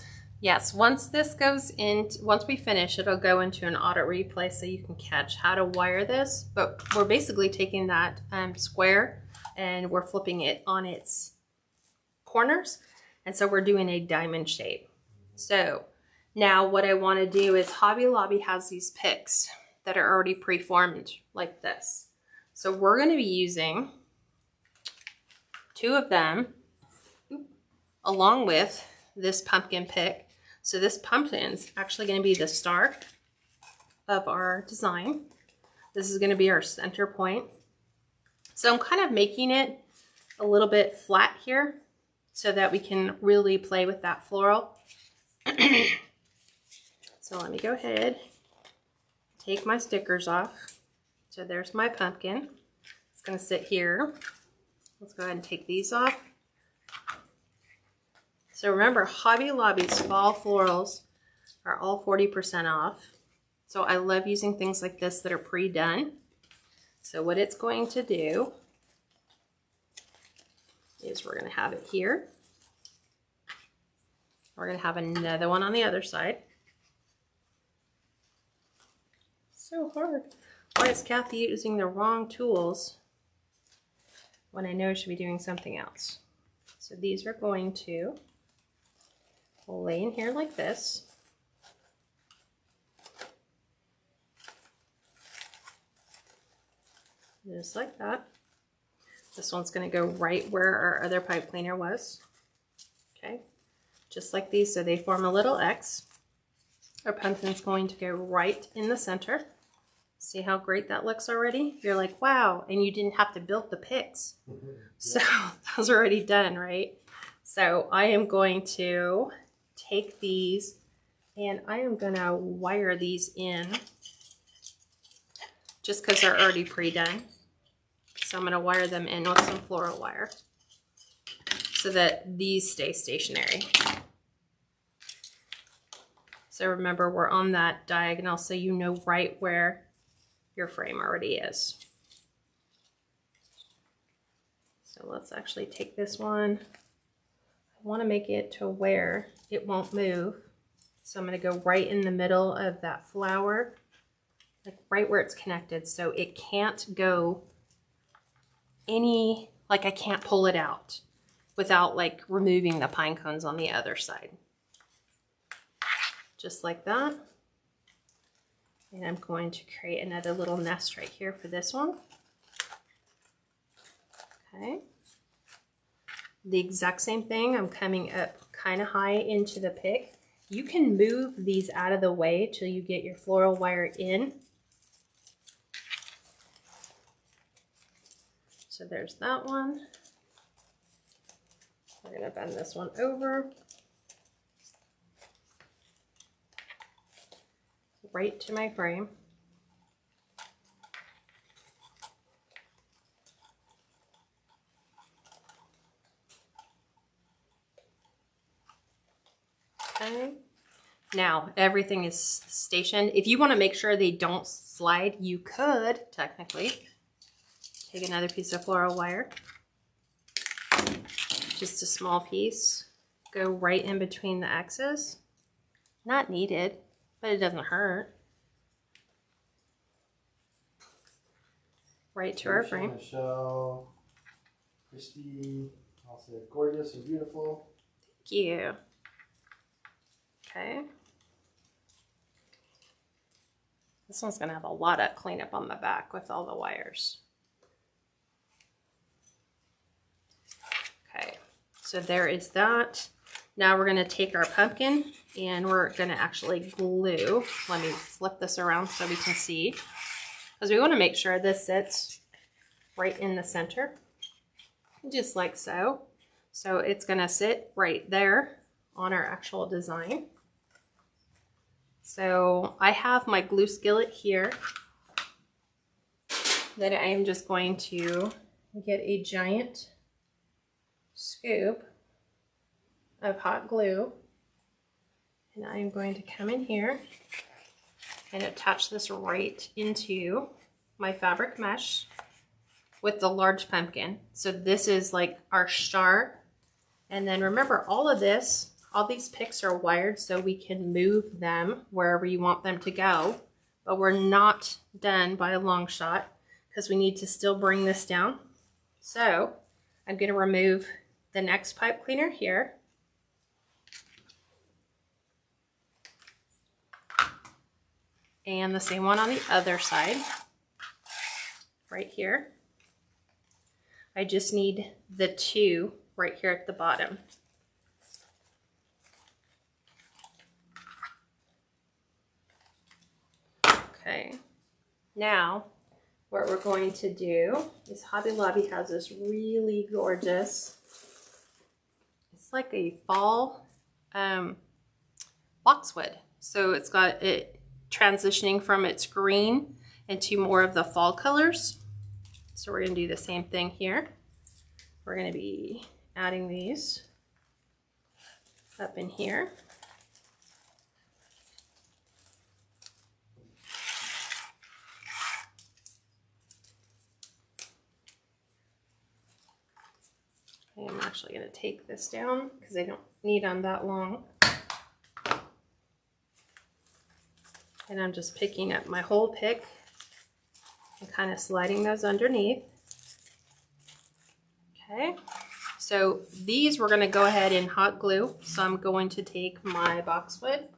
Speaker 1: yes, once this goes in, once we finish, it'll go into an auto replay so you can catch how to wire this. But we're basically taking that square and we're flipping it on its corners. And so we're doing a diamond shape. So now what I want to do is Hobby Lobby has these picks that are already preformed like this. So we're going to be using 2 of them along with this pumpkin pick. So this pumpkin's actually going to be the star of our design. This is going to be our center point. So I'm kind of making it a little bit flat here so that we can really play with that floral. So let me go ahead, take my stickers off. So there's my pumpkin. It's going to sit here. Let's go ahead and take these off. So remember, Hobby Lobby's fall florals are all 40% off. So I love using things like this that are pre-done. So what it's going to do is we're going to have it here. We're going to have another one on the other side. So hard. Why is Kathy using the wrong tools when I know I should be doing something else? So these are going to lay in here like this. Just like that. This one's going to go right where our other pipe cleaner was. Okay, just like these, so they form a little X. Our pumpkin's going to go right in the center. See how great that looks already? You're like, wow, and you didn't have to build the picks. So those are already done, right? So I am going to take these and I am going to wire these in just because they're already pre-done. So I'm going to wire them in with some floral wire so that these stay stationary. So remember, we're on that diagonal so you know right where your frame already is. So let's actually take this one. I want to make it to where it won't move. So I'm going to go right in the middle of that flower, like right where it's connected. So it can't go any, like I can't pull it out without like removing the pine cones on the other side. Just like that. And I'm going to create another little nest right here for this one. Okay. The exact same thing, I'm coming up kind of high into the pick. You can move these out of the way till you get your floral wire in. So there's that one. We're going to bend this one over. Right to my frame. Okay. Now everything is stationed. If you want to make sure they don't slide, you could technically take another piece of floral wire, just a small piece, go right in between the X's. Not needed, but it doesn't hurt. Right to our frame.
Speaker 2: Michelle, Christy, I'll say gorgeous and beautiful.
Speaker 1: Thank you. Okay. This one's gonna have a lot of cleanup on the back with all the wires. Okay, so there is that. Now we're gonna take our pumpkin and we're gonna actually glue. Let me flip this around so we can see. Because we wanna make sure this sits right in the center, just like so. So it's gonna sit right there on our actual design. So I have my glue skillet here that I am just going to get a giant scoop of hot glue, and I'm going to come in here and attach this right into my fabric mesh with the large pumpkin. So this is like our star. And then remember, all of this, all these picks are wired so we can move them wherever you want them to go, but we're not done by a long shot because we need to still bring this down. So I'm going to remove the next pipe cleaner here. And the same one on the other side, right here. I just need the two right here at the bottom. Okay, now what we're going to do is Hobby Lobby has this really gorgeous, it's like a fall boxwood. So it's got it transitioning from its green into more of the fall colors. So we're going to do the same thing here. We're going to be adding these up in here. I'm actually going to take this down because I don't need them that long. And I'm just picking up my whole pick and kind of sliding those underneath. Okay, so these we're going to go ahead and hot glue. So I'm going to take my boxwood.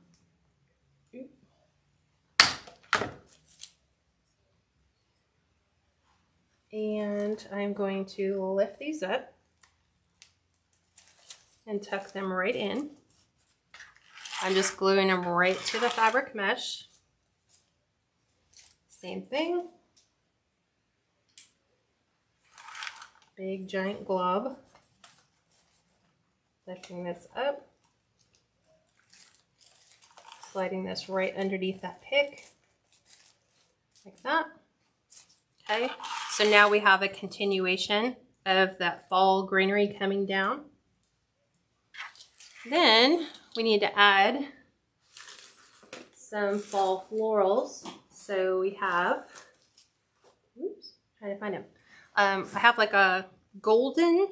Speaker 1: And I'm going to lift these up and tuck them right in. I'm just gluing them right to the fabric mesh. Same thing. Big giant glob. Lifting this up. Sliding this right underneath that pick. Like that. Okay, so now we have a continuation of that fall greenery coming down. Then we need to add some fall florals. So we have, oops, trying to find them. I have like a golden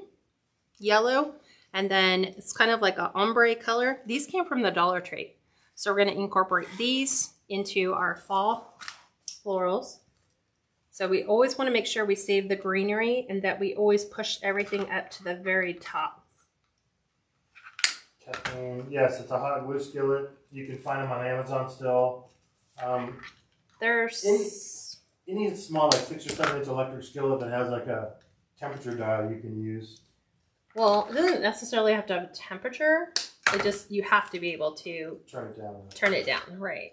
Speaker 1: yellow, and then it's kind of like an ombre color. These came from the Dollar Tree. So we're going to incorporate these into our fall florals. So we always want to make sure we save the greenery and that we always push everything up to the very top.
Speaker 2: Yes, it's a hot glue skillet. You can find them on Amazon still.
Speaker 1: There's
Speaker 2: any small, like 6 or 7 inch electric skillet that has like a temperature dial you can use.
Speaker 1: Well, it doesn't necessarily have to have a temperature. It just, you have to be able to
Speaker 2: turn it down.
Speaker 1: Turn it down, right.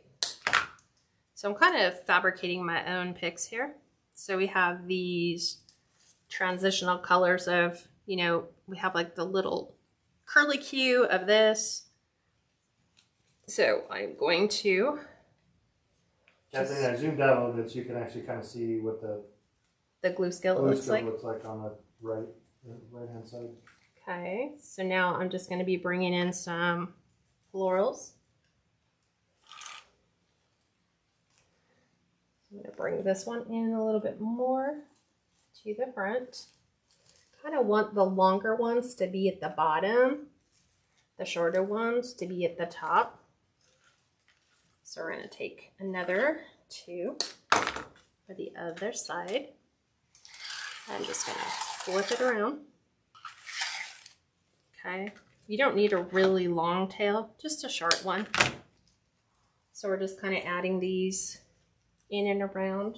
Speaker 1: So I'm kind of fabricating my own picks here. So we have these transitional colors of, you know, we have like the little curlicue of this. So I'm going to
Speaker 2: Kathleen, I zoomed out a little bit so you can actually kind of see what
Speaker 1: the glue skillet
Speaker 2: glue
Speaker 1: looks
Speaker 2: skillet
Speaker 1: like.
Speaker 2: looks like on the right hand side.
Speaker 1: Okay, so now I'm just going to be bringing in some florals. I'm going to bring this one in a little bit more to the front. Kind of want the longer ones to be at the bottom, the shorter ones to be at the top. So we're going to take another 2 for the other side. I'm just going to flip it around. Okay, you don't need a really long tail, just a short one. So we're just kind of adding these in and around.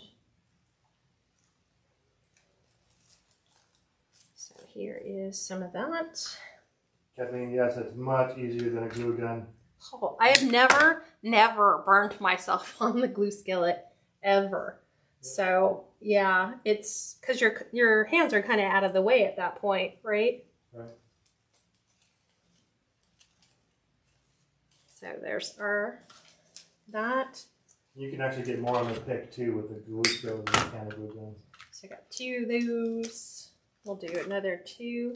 Speaker 1: So here is some of that.
Speaker 2: Kathleen, yes, it's much easier than a glue gun.
Speaker 1: Oh, I have never burned myself on the glue skillet ever. So yeah, it's because your hands are kind of out of the way at that point, right?
Speaker 2: Right.
Speaker 1: So there's our that.
Speaker 2: You can actually get more on the pick too with the glue skillet than you can a glue gun.
Speaker 1: So I got 2 of those. We'll do another 2.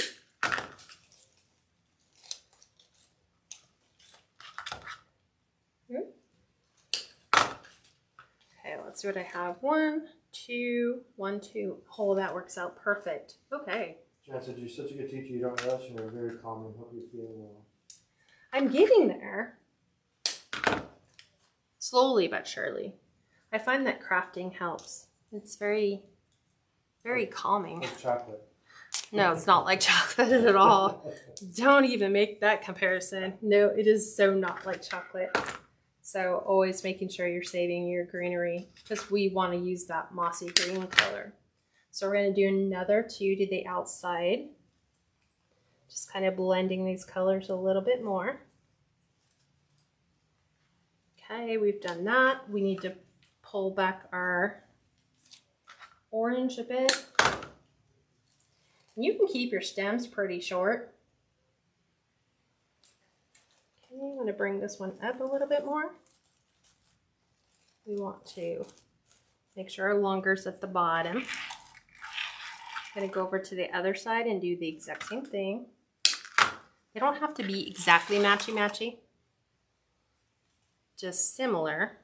Speaker 1: Okay, let's see what I have. 1, 2, 1, 2. Oh, that works out perfect. Okay.
Speaker 2: Jan said you're such a good teacher, you don't rush and you're very calming. Hope you feel well.
Speaker 1: I'm getting there. Slowly but surely. I find that crafting helps. It's very calming.
Speaker 2: Like chocolate.
Speaker 1: No, it's not like chocolate at all. Don't even make that comparison. No, it is so not like chocolate. So always making sure you're saving your greenery because we want to use that mossy green color. So we're going to do another 2 to the outside. Just kind of blending these colors a little bit more. Okay, we've done that. We need to pull back our orange a bit. You can keep your stems pretty short. Okay, I'm going to bring this one up a little bit more. We want to make sure our longer's at the bottom. I'm going to go over to the other side and do the exact same thing. They don't have to be exactly matchy-matchy. Just similar.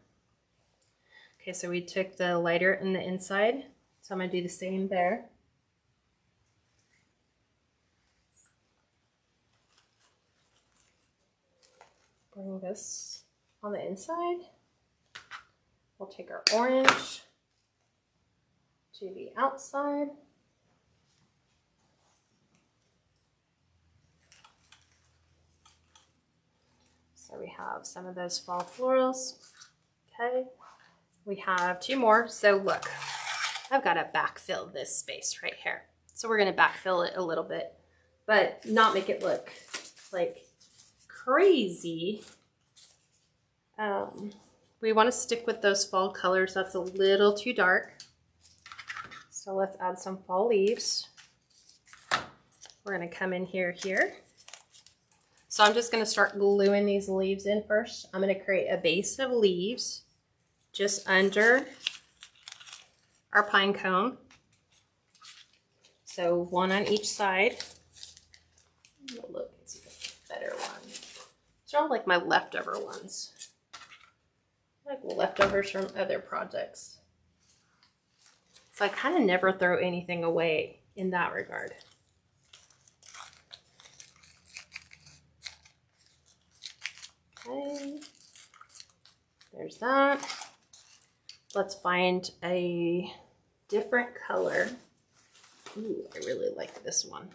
Speaker 1: Okay, so we took the lighter in the inside. So I'm going to do the same there. Bring this on the inside. We'll take our orange to the outside. So we have some of those fall florals. Okay, we have 2 more. So look, I've got to backfill this space right here. So we're going to backfill it a little bit, but not make it look like crazy. We want to stick with those fall colors. That's a little too dark. So let's add some fall leaves. We're going to come in here. So I'm just going to start gluing these leaves in first. I'm going to create a base of leaves just under our pine cone. So 1 on each side. Look, it's a better one. These are all like my leftover ones. Like leftovers from other projects. So I kind of never throw anything away in that regard. Okay, there's that. Let's find a different color. Ooh, I really like this one.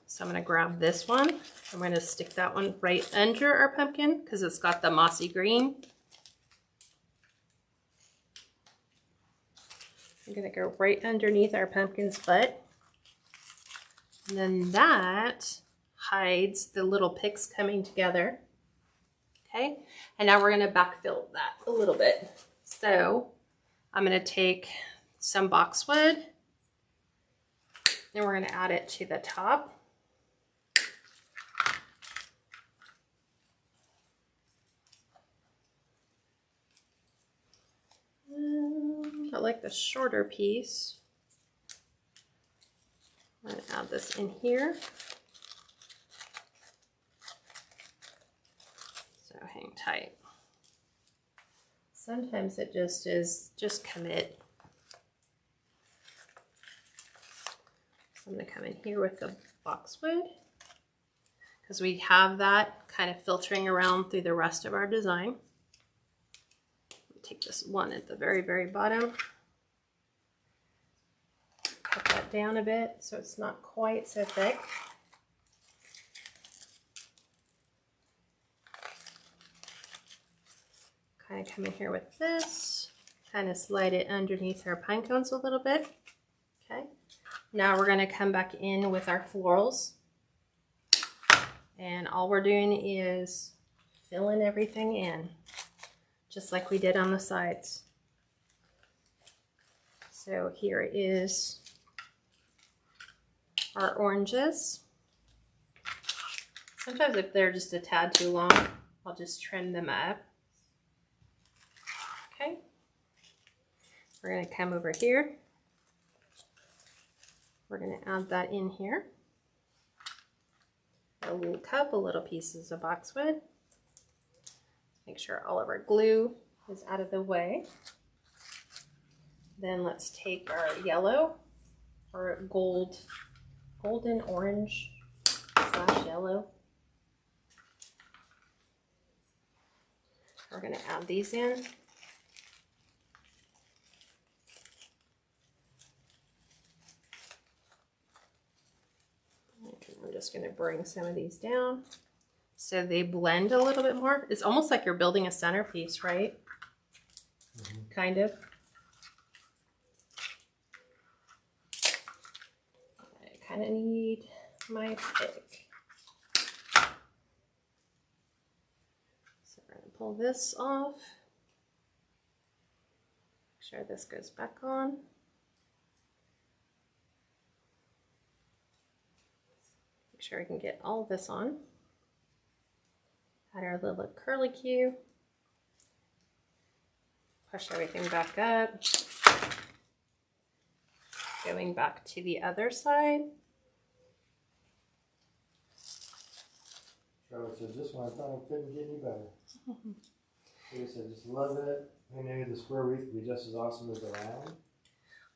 Speaker 1: So I'm going to grab this one. I'm going to stick that one right under our pumpkin because it's got the mossy green. I'm going to go right underneath our pumpkin's butt. And then that hides the little picks coming together. Okay, and now we're going to backfill that a little bit. So I'm going to take some boxwood And we're going to add it to the top. I like the shorter piece. I'm going to add this in here. So hang tight. Sometimes it just is, just commit. So I'm going to come in here with the boxwood because we have that kind of filtering around through the rest of our design. Take this one at the very, very bottom. Cut that down a bit so it's not quite so thick. Kind of come in here with this, kind of slide it underneath our pine cones a little bit. Okay. Now we're going to come back in with our florals. And all we're doing is filling everything in, just like we did on the sides. So here is our oranges. Sometimes if they're just a tad too long, I'll just trim them up. Okay. We're going to come over here. We're going to add that in here. A little couple little pieces of boxwood. Make sure all of our glue is out of the way. Then let's take our yellow or golden orange / yellow. We're going to add these in. I'm just going to bring some of these down so they blend a little bit more. It's almost like you're building a centerpiece, right? Mm-hmm. Kind of. I kind of need my pick. So we're going to pull this off. Make sure this goes back on. Make sure we can get all of this on. Add our little curlicue. Push everything back up. Going back to the other side.
Speaker 2: Charlotte says, this one I thought it couldn't get any better. Like I said, just love it. I think maybe the square wreath would be just as awesome as the round.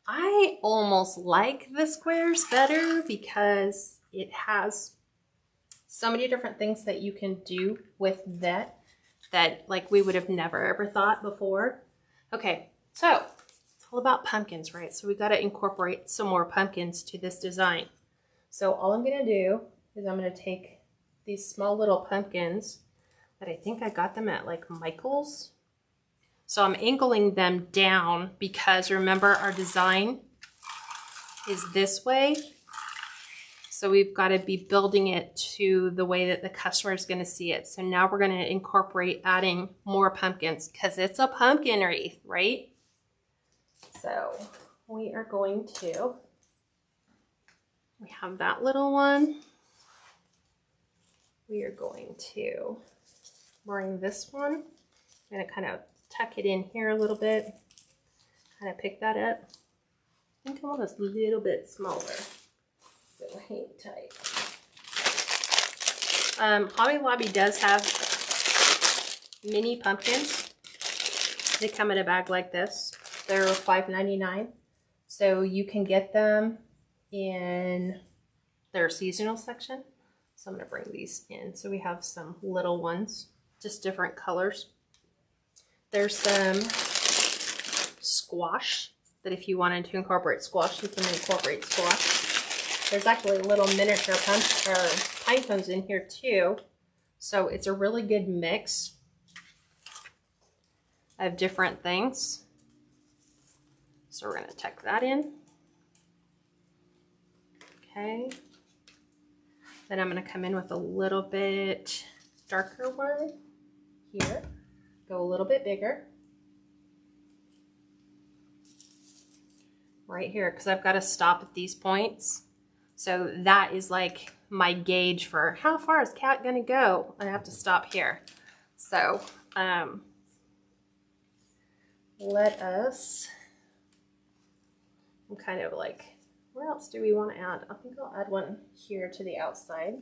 Speaker 1: I almost like the squares better because it has so many different things that you can do with that like we would have never ever thought before. Okay, so it's all about pumpkins, right? So we got to incorporate some more pumpkins to this design. So all I'm going to do is I'm going to take these small little pumpkins that I think I got them at like Michael's. So I'm angling them down because remember our design is this way. So we've got to be building it to the way that the customer is going to see it. So now we're going to incorporate adding more pumpkins because it's a pumpkin wreath, right? So we are going to, we have that little one. We are going to bring this one. I'm going to kind of tuck it in here a little bit. Kind of pick that up. I think I want this a little bit smaller. So hang tight. Hobby Lobby does have mini pumpkins. They come in a bag like this. They're $5.99. So you can get them in their seasonal section. So I'm going to bring these in. So we have some little ones, just different colors. There's some squash that if you wanted to incorporate squash, you can incorporate squash. There's actually little miniature pine cones in here too. So it's a really good mix of different things. So we're going to tuck that in. Okay. Then I'm going to come in with a little bit darker one here. Go a little bit bigger. Right here, because I've got to stop at these points. So that is like my gauge for how far is Kat gonna go? I have to stop here. So let us, I'm kind of like, where else do we want to add? I think I'll add one here to the outside.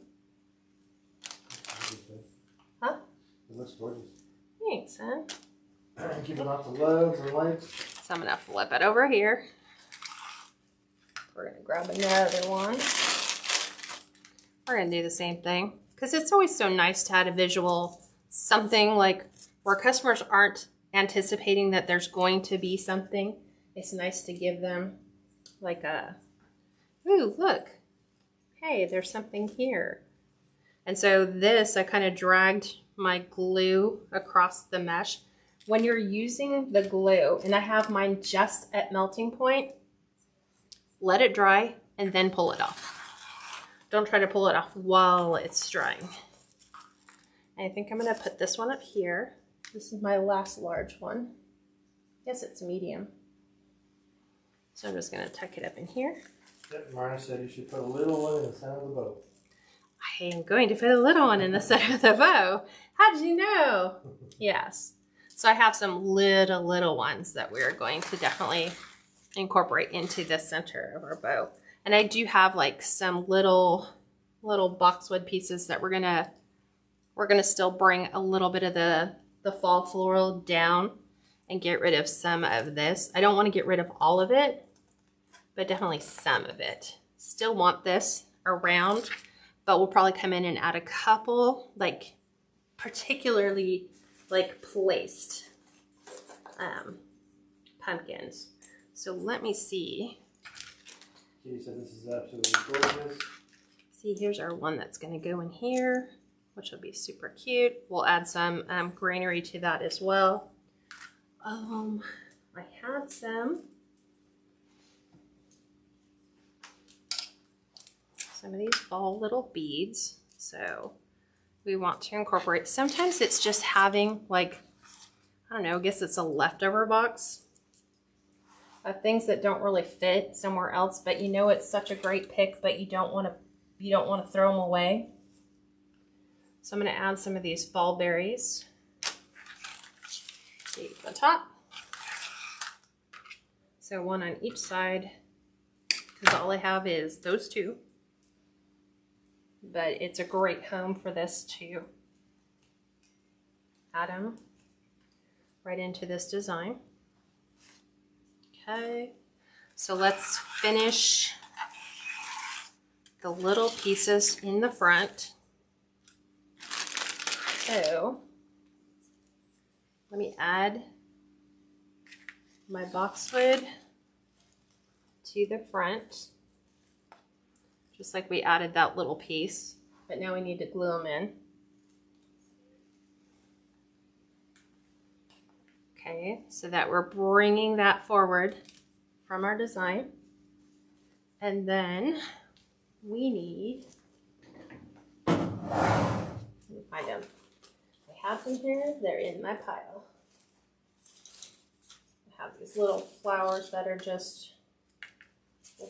Speaker 1: Huh?
Speaker 2: It looks gorgeous.
Speaker 1: Thanks, huh?
Speaker 2: Keep it off the loads and lights.
Speaker 1: So I'm gonna flip it over here. We're gonna grab another one. We're gonna do the same thing because it's always so nice to add a visual, something like where customers aren't anticipating that there's going to be something. It's nice to give them like a, ooh, look, hey, there's something here. And so this, I kind of dragged my glue across the mesh. When you're using the glue, and I have mine just at melting point, let it dry and then pull it off. Don't try to pull it off while it's drying. I think I'm gonna put this one up here. This is my last large one. Yes, it's medium. So I'm just gonna tuck it up in here.
Speaker 2: Yep, Marna said you should put a little one in the center of the bow.
Speaker 1: I am going to put a little one in the center of the bow. How did you know? Yes. So I have some little ones that we're going to definitely incorporate into the center of our bow. And I do have like some little boxwood pieces that we're gonna still bring a little bit of the fall floral down and get rid of some of this. I don't want to get rid of all of it, but definitely some of it. Still want this around, but we'll probably come in and add a couple, like particularly like placed pumpkins. So let me see.
Speaker 2: Katie said this is absolutely gorgeous.
Speaker 1: See, here's our one that's gonna go in here, which will be super cute. We'll add some greenery to that as well. I had some of these fall little beads. So we want to incorporate, sometimes it's just having like, I don't know, I guess it's a leftover box of things that don't really fit somewhere else, but you know it's such a great pick, but you don't want to throw them away. So I'm going to add some of these fall berries. See the top. So one on each side, because all I have is those two. But it's a great home for this to add them right into this design. Okay, so let's finish the little pieces in the front. So let me add my boxwood to the front, just like we added that little piece, but now we need to glue them in. Okay, so that we're bringing that forward from our design. And then we need, let me find them. I have them here, they're in my pile. I have these little flowers that are just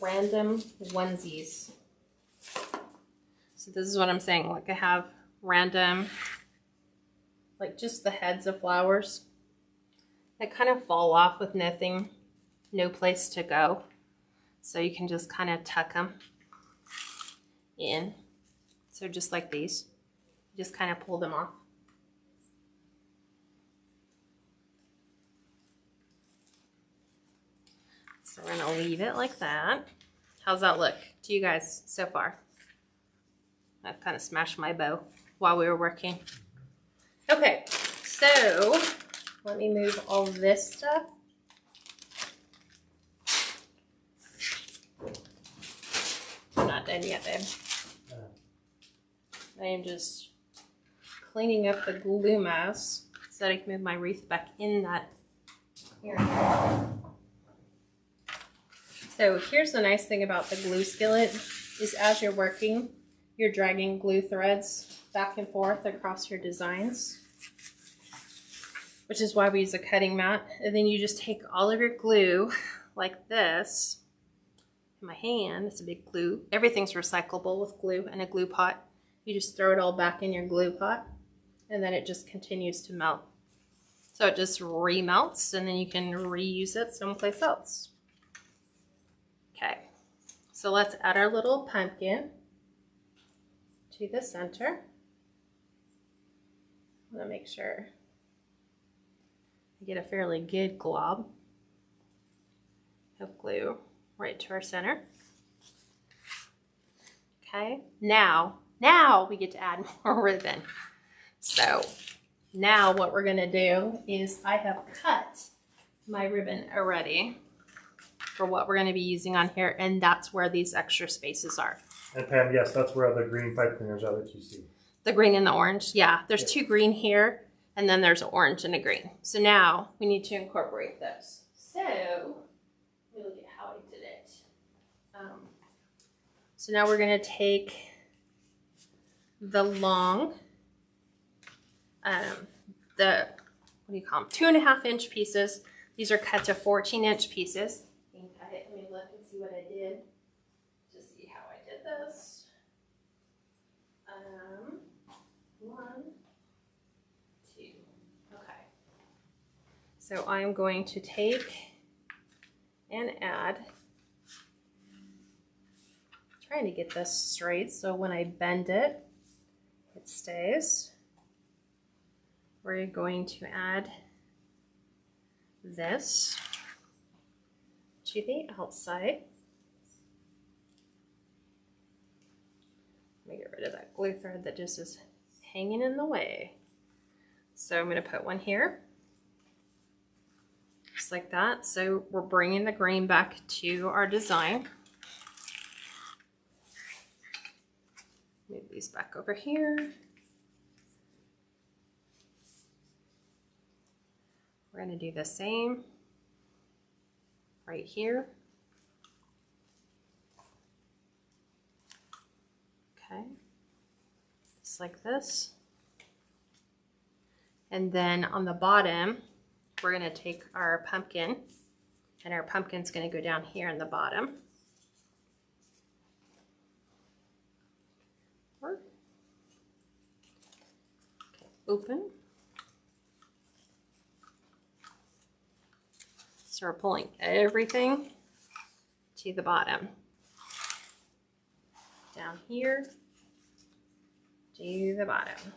Speaker 1: random onesies. So this is what I'm saying, like I have random, like just the heads of flowers that kind of fall off with nothing, no place to go. So you can just kind of tuck them in. So just like these, just kind of pull them off. So we're gonna leave it like that. How's that look to you guys so far? I've kind of smashed my bow while we were working. Okay, so let me move all this stuff. I'm not done yet, babe. I am just cleaning up the glue mess so that I can move my wreath back in that area. So here's the nice thing about the glue skillet is as you're working, you're dragging glue threads back and forth across your designs, which is why we use a cutting mat. And then you just take all of your glue like this in my hand. It's a big glue. Everything's recyclable with glue and a glue pot. You just throw it all back in your glue pot and then it just continues to melt. So it just remelts and then you can reuse it someplace else. Okay, so let's add our little pumpkin to the center. I want to make sure I get a fairly good glob of glue right to our center. Okay, now we get to add more ribbon. So now what we're gonna do is I have cut my ribbon already for what we're gonna be using on here, and that's where these extra spaces are.
Speaker 2: And Pam, yes, that's where the green pipe cleaners are that you see.
Speaker 1: The green and the orange, yeah. There's two green here, and then there's an orange and a green. So now we need to incorporate those. So let me look at how I did it. So now we're gonna take the long, what do you call them? 2.5 inch pieces. These are cut to 14-inch pieces. You can cut it. Let me look and see what I did. Just see how I did this. 1, 2. Okay. So I'm going to take and add. Trying to get this straight so when I bend it, it stays. We're going to add this to the outside. Let me get rid of that glue thread that just is hanging in the way. So I'm going to put one here, just like that. So we're bringing the green back to our design. Move these back over here. We're going to do the same right here. Okay, just like this. And then on the bottom, we're going to take our pumpkin, and our pumpkin's going to go down here in the bottom. Okay, open. So we're pulling everything to the bottom. Down here to the bottom.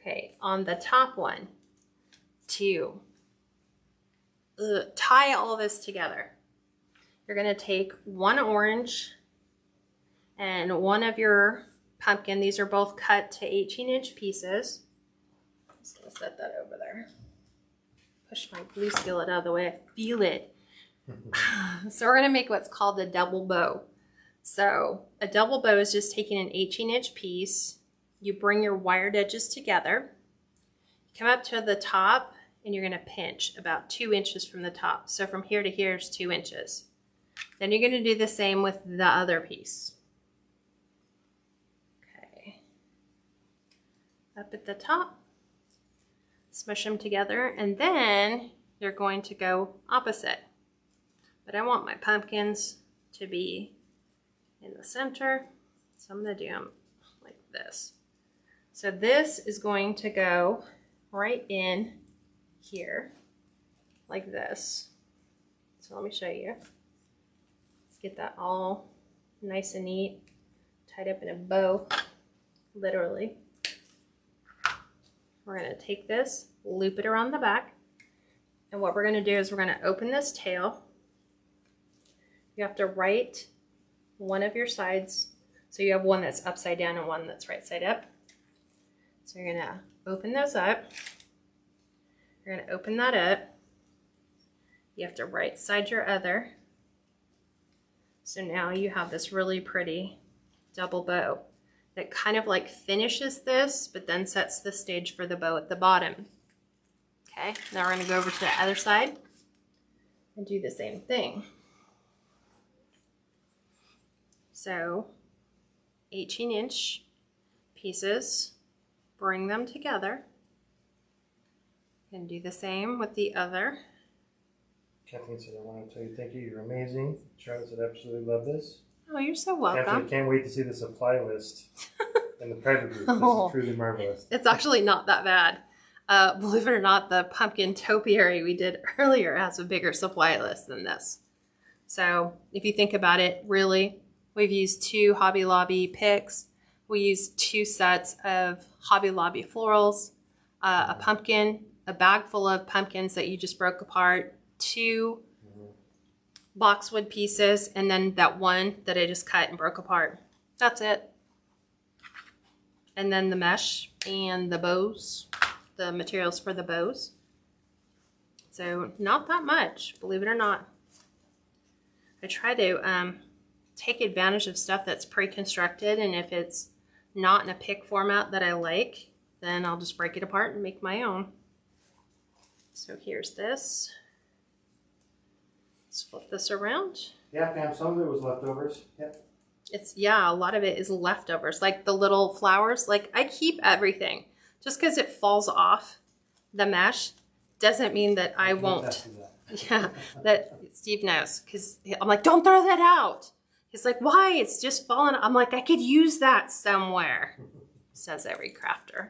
Speaker 1: Okay, on the top one, to tie all this together, you're going to take one orange and one of your pumpkin. These are both cut to 18-inch pieces. I'm just going to set that over there. Push my glue skillet out of the way. I feel it. So we're going to make what's called a double bow. So a double bow is just taking an 18-inch piece. You bring your wired edges together. You come up to the top, and you're going to pinch about 2 inches from the top. So from here to here is 2 inches. Then you're going to do the same with the other piece. Okay. Up at the top, smush them together, and then you're going to go opposite. But I want my pumpkins to be in the center, so I'm going to do them like this. So this is going to go right in here, like this. So let me show you. Let's get that all nice and neat, tied up in a bow, literally. We're going to take this, loop it around the back, and what we're going to do is we're going to open this tail. You have to right one of your sides, so you have one that's upside down and one that's right side up. So you're going to open those up. You're going to open that up. You have to right side your other. So now you have this really pretty double bow that kind of like finishes this, but then sets the stage for the bow at the bottom. Okay, now we're going to go over to the other side and do the same thing. So 18-inch pieces, bring them together, and do the same with the other.
Speaker 2: Kathleen said, I want to tell you thank you. You're amazing. Charlotte said, absolutely love this.
Speaker 1: Oh, you're so welcome.
Speaker 2: Kathleen, can't wait to see the supply list in the private group. This
Speaker 1: Oh.
Speaker 2: is truly marvelous.
Speaker 1: It's actually not that bad. Believe it or not, the pumpkin topiary we did earlier has a bigger supply list than this. So if you think about it, really, we've used 2 Hobby Lobby picks. We used 2 sets of Hobby Lobby florals, a pumpkin, a bag full of pumpkins that you just broke apart, 2 boxwood pieces, and then that one that I just cut and broke apart. That's it. And then the mesh and the bows, the materials for the bows. So not that much, believe it or not. I try to take advantage of stuff that's pre-constructed, and if it's not in a pick format that I like, then I'll just break it apart and make my own. So here's this. Let's flip this around.
Speaker 2: Yeah, Pam, some of it was leftovers. Yep.
Speaker 1: Yeah, a lot of it is leftovers, like the little flowers. Like, I keep everything. Just because it falls off the mesh doesn't mean that I won't. Yeah, that Steve knows, because I'm like, don't throw that out. He's like, why? It's just fallen. I'm like, I could use that somewhere, says every crafter.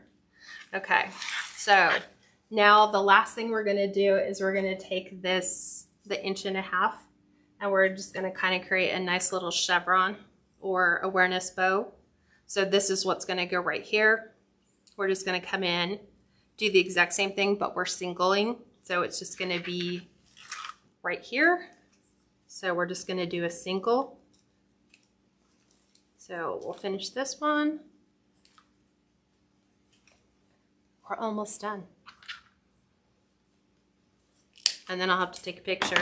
Speaker 1: Okay, so now the last thing we're going to do is we're going to take this, the 1.5 inches, and we're just going to kind of create a nice little chevron or awareness bow. So this is what's going to go right here. We're just going to come in, do the exact same thing, but we're singling. So it's just going to be right here. So we're just going to do a single. So we'll finish this one. We're almost done. And then I'll have to take a picture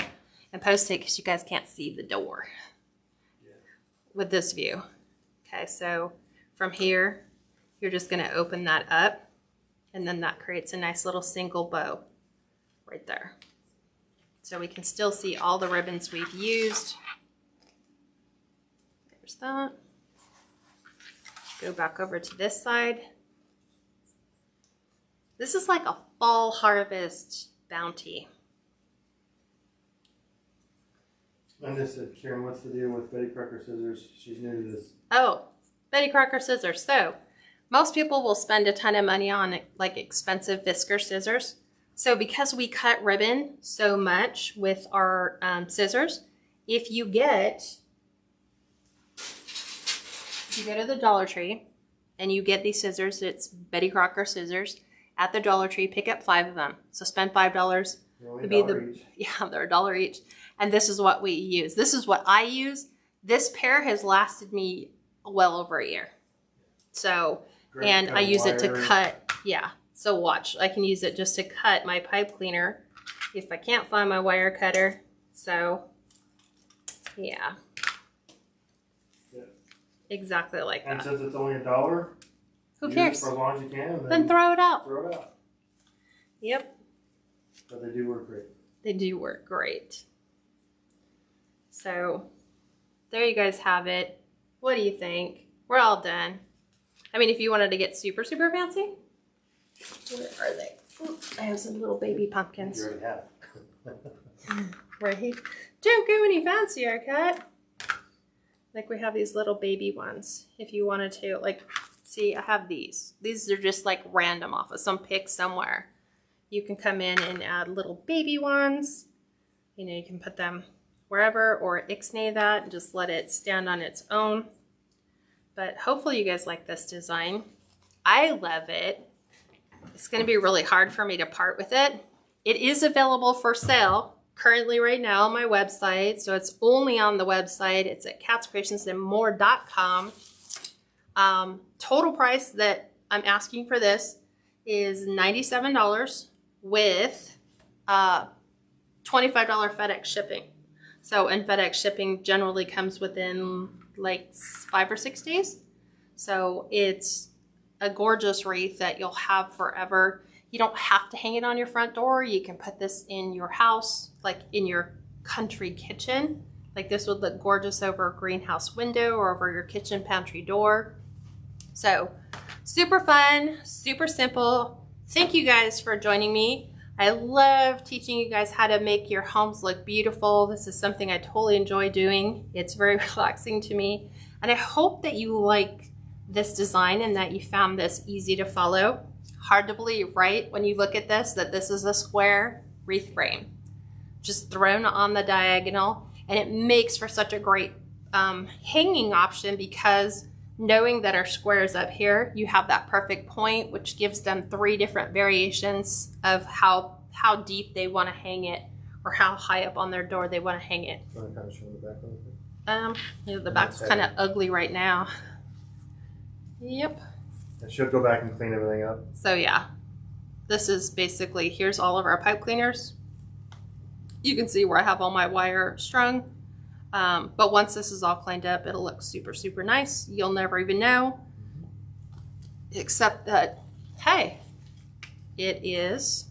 Speaker 1: and post it because you guys can't see the door with this view. Okay, so from here, you're just going to open that up, and then that creates a nice little single bow right there. So we can still see all the ribbons we've used. There's that. Go back over to this side. This is like a fall harvest bounty.
Speaker 2: And this said, Karen, what's the deal with Betty Crocker scissors? She's new to this.
Speaker 1: Oh, Betty Crocker scissors. So most people will spend a ton of money on like expensive whisker scissors. So because we cut ribbon so much with our scissors, if you go to the Dollar Tree and you get these scissors, it's Betty Crocker scissors at the Dollar Tree, pick up 5 of them. So spend $5.
Speaker 2: They're $1 each.
Speaker 1: Yeah, they're $1 each. And this is what we use. This is what I use. This pair has lasted me well over a year. So, great. And I use it to cut. Yeah. So watch, I can use it just to cut my pipe cleaner if I can't find my wire cutter. So yeah. Exactly like that.
Speaker 2: And since it's only $1,
Speaker 1: who cares?
Speaker 2: For as long as you can. And
Speaker 1: then throw it out.
Speaker 2: Throw it out.
Speaker 1: Yep.
Speaker 2: But they do work great.
Speaker 1: They do work great. So there you guys have it. What do you think? We're all done. I mean, if you wanted to get super, super fancy, where are they? Ooh, I have some little baby pumpkins.
Speaker 2: You already have.
Speaker 1: Right? Don't go any fancier, Kat. Like we have these little baby ones. If you wanted to, like, see, I have these. These are just like random off of some pick somewhere. You can come in and add little baby ones. You know, you can put them wherever or ixnay that and just let it stand on its own. But hopefully you guys like this design. I love it. It's going to be really hard for me to part with it. It is available for sale currently right now on my website. So it's only on the website. It's at KatsCreationsNMore.com. Total price that I'm asking for this is $97 with $25 FedEx shipping. So, and FedEx shipping generally comes within like 5 or 6 days. So it's a gorgeous wreath that you'll have forever. You don't have to hang it on your front door. You can put this in your house, like in your country kitchen, Like this would look gorgeous over a greenhouse window or over your kitchen pantry door. So super fun, super simple. Thank you guys for joining me. I love teaching you guys how to make your homes look beautiful. This is something I totally enjoy doing. It's very relaxing to me. And I hope that you like this design and that you found this easy to follow. Hard to believe, right? When you look at this, that this is a square wreath frame, just thrown on the diagonal. And it makes for such a great hanging option because knowing that our square is up here, you have that perfect point, which gives them 3 different variations of how deep they want to hang it or how high up on their door they want to hang it.
Speaker 2: You want to kind of show the back a little bit?
Speaker 1: The back's kind of ugly right now. Yep.
Speaker 2: I should go back and clean everything up.
Speaker 1: So yeah, this is basically, here's all of our pipe cleaners. You can see where I have all my wire strung. But once this is all cleaned up, it'll look super, super nice. You'll never even know, except that, hey, it is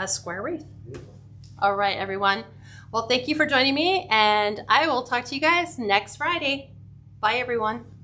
Speaker 1: a square wreath.
Speaker 2: Beautiful.
Speaker 1: All right, everyone. Well, thank you for joining me, and I will talk to you guys next Friday. Bye, everyone.